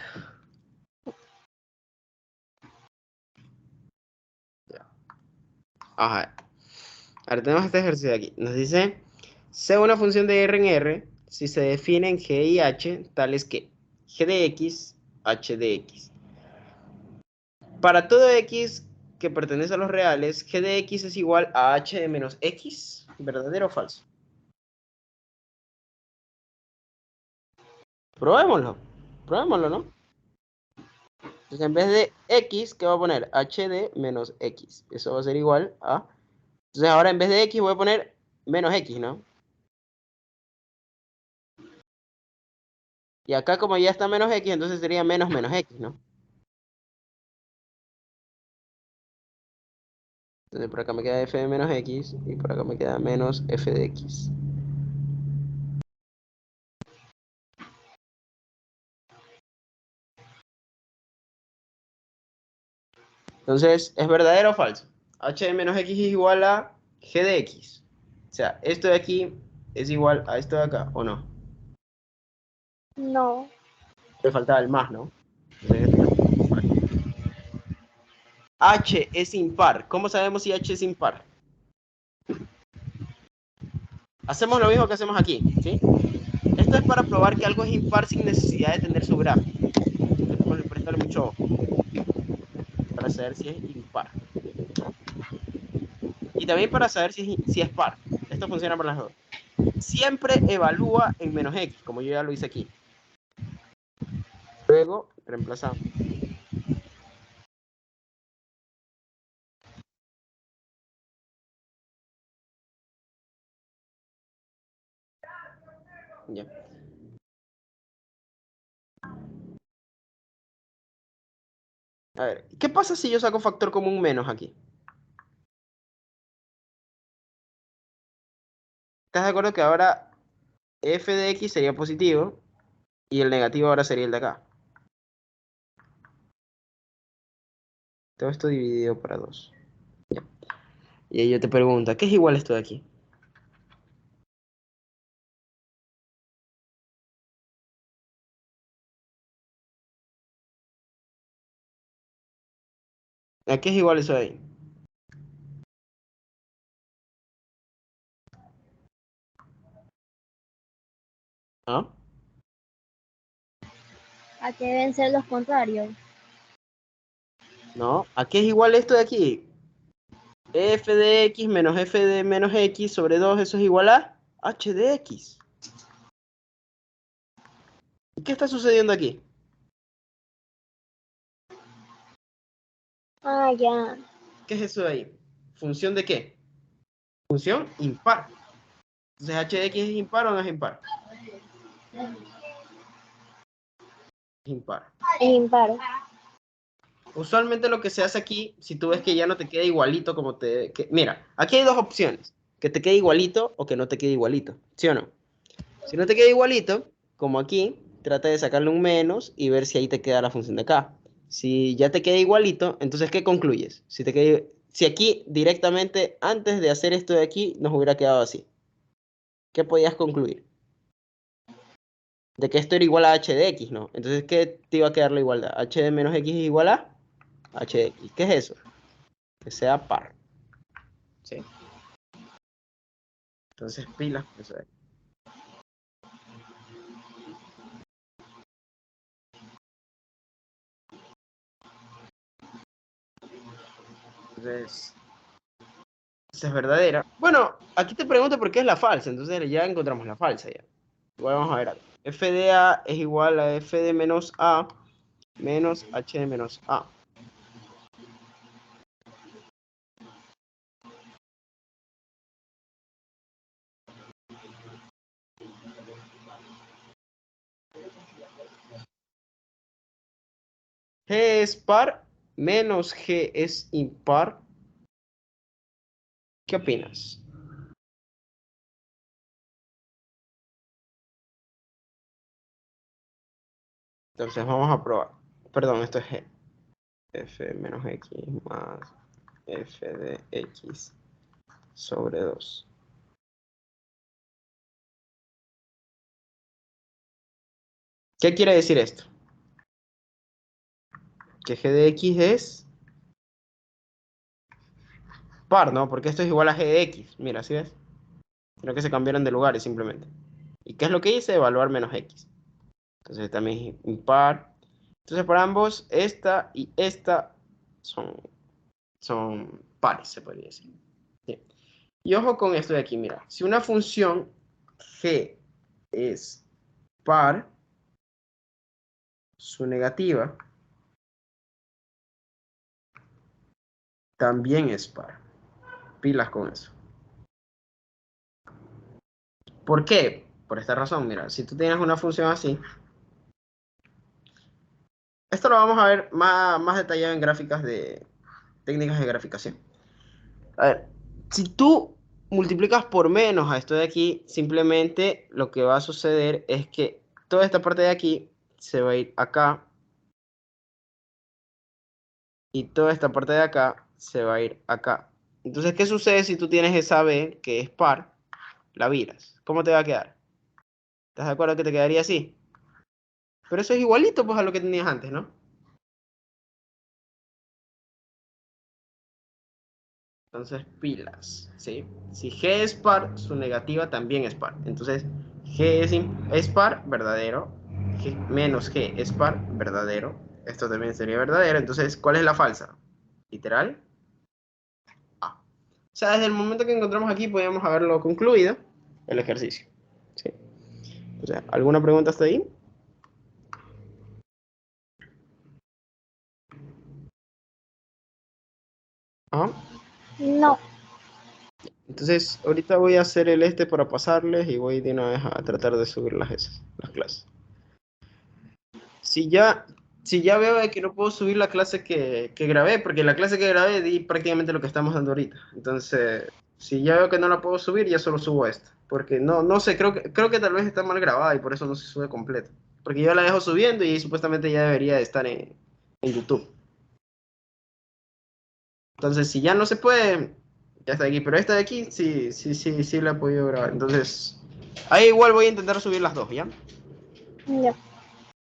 Ya. Ajá. Ahora tenemos este ejercicio de aquí. Nos dice, sea una función de R en R si se define en G y H tales que G de X, H de X. Para todo X que pertenece a los reales, G de X es igual a H de menos X. ¿Verdadero o falso? Probémoslo. Probémoslo, ¿no? Entonces, en vez de X, ¿qué voy a poner? H de menos X. Eso va a ser igual a... Entonces, ahora en vez de X voy a poner menos X, ¿no? Y acá como ya está menos X, entonces sería menos menos X, ¿no? Entonces por acá me queda f de menos x y por acá me queda menos f de x. Entonces, ¿es verdadero o falso? H de menos x es igual a g de x. O sea, esto de aquí es igual a esto de acá, ¿o no? No. Le faltaba el más, ¿no? Entonces, H es impar. ¿Cómo sabemos si H es impar? Hacemos lo mismo que hacemos aquí, ¿sí? Esto es para probar que algo es impar sin necesidad de tener su gráfico. Prestarle mucho ojo para saber si es impar. Y también para saber si es par. Esto funciona para las dos. Siempre evalúa en menos x, como yo ya lo hice aquí. Luego reemplazamos. Ya. A ver, ¿qué pasa si yo saco factor común menos aquí? ¿Estás de acuerdo que ahora f de x sería positivo y el negativo ahora sería el de acá? Todo esto dividido para 2. Ya. Y ahí yo te pregunto, ¿qué es igual esto de aquí? ¿A qué es igual eso de ahí? ¿Ah? ¿A qué deben ser los contrarios? ¿No? ¿A qué es igual esto de aquí? F de x menos f de menos x sobre 2, eso es igual a h de x. ¿Y qué está sucediendo aquí? Ah, ya. ¿Qué es eso de ahí? ¿Función de qué? Función impar. Entonces, h de x es impar o no es impar. Es impar. Es impar. Usualmente lo que se hace aquí, si tú ves que ya no te queda igualito como mira, aquí hay dos opciones. Que te quede igualito o que no te quede igualito. ¿Sí o no? Si no te queda igualito, como aquí, trata de sacarle un menos y ver si ahí te queda la función de acá. Si ya te queda igualito, entonces, ¿qué concluyes? Si aquí directamente, antes de hacer esto de aquí, nos hubiera quedado así. ¿Qué podías concluir? De que esto era igual a h de x, ¿no? Entonces, ¿qué te iba a quedar la igualdad? H de menos x es igual a h de x. ¿Qué es eso? Que sea par. ¿Sí? Entonces, pilas con eso de ahí. Entonces, esa es verdadera. Bueno, aquí te pregunto por qué es la falsa. Entonces, ya encontramos la falsa ya. Igual vamos a ver algo. F de A es igual a F de menos A menos H de menos A. G es par menos G es impar. ¿Qué opinas? Entonces vamos a probar. Perdón, esto es G. F menos X más F de X sobre 2. ¿Qué quiere decir esto? Que G de X es par, ¿no? Porque esto es igual a G de X. Mira, ¿sí ves? Sino que se cambiaron de lugares simplemente. ¿Y qué es lo que hice? Evaluar menos X. Entonces también es impar. Entonces para ambos, esta y esta son pares, se podría decir. Bien. Y ojo con esto de aquí, mira. Si una función g es par, su negativa también es par. Pilas con eso. ¿Por qué? Por esta razón, mira, si tú tienes una función así, esto lo vamos a ver más detallado en gráficas de técnicas de graficación. A ver, si tú multiplicas por menos a esto de aquí, simplemente lo que va a suceder es que toda esta parte de aquí se va a ir acá y toda esta parte de acá se va a ir acá. Entonces, ¿qué sucede si tú tienes esa b que es par? La viras. ¿Cómo te va a quedar? ¿Estás de acuerdo que te quedaría así? Pero eso es igualito pues a lo que tenías antes, ¿no? Entonces, pilas, ¿sí? Si G es par, su negativa también es par. Entonces, es par, verdadero. Menos G es par, verdadero. Esto también sería verdadero. Entonces, ¿cuál es la falsa? Literal, A. O sea, desde el momento que encontramos aquí, podríamos haberlo concluido el ejercicio. ¿Sí? O sea, ¿alguna pregunta hasta ahí? Ajá. No. Entonces, ahorita voy a hacer el para pasarles y voy de una vez a tratar de subir las clases. Si ya, si ya veo de que no puedo subir la clase que grabé, porque la clase que grabé di prácticamente lo que estamos dando ahorita. Entonces, si ya veo que no la puedo subir, ya solo subo esta. Porque no sé, creo que tal vez está mal grabada y por eso no se sube completa. Porque yo la dejo subiendo y supuestamente ya debería de estar en YouTube. Entonces, si ya no se puede, ya está aquí. Pero esta de aquí, sí la he podido grabar. Entonces, ahí igual voy a intentar subir las dos, ¿ya? Ya.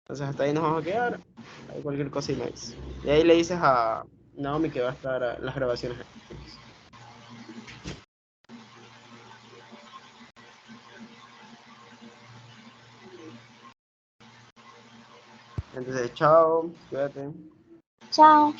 Entonces, hasta ahí nos vamos a quedar. Hay cualquier cosa y me dices. Y ahí le dices a Naomi que va a estar las grabaciones. Entonces, chao, cuídate. Chao.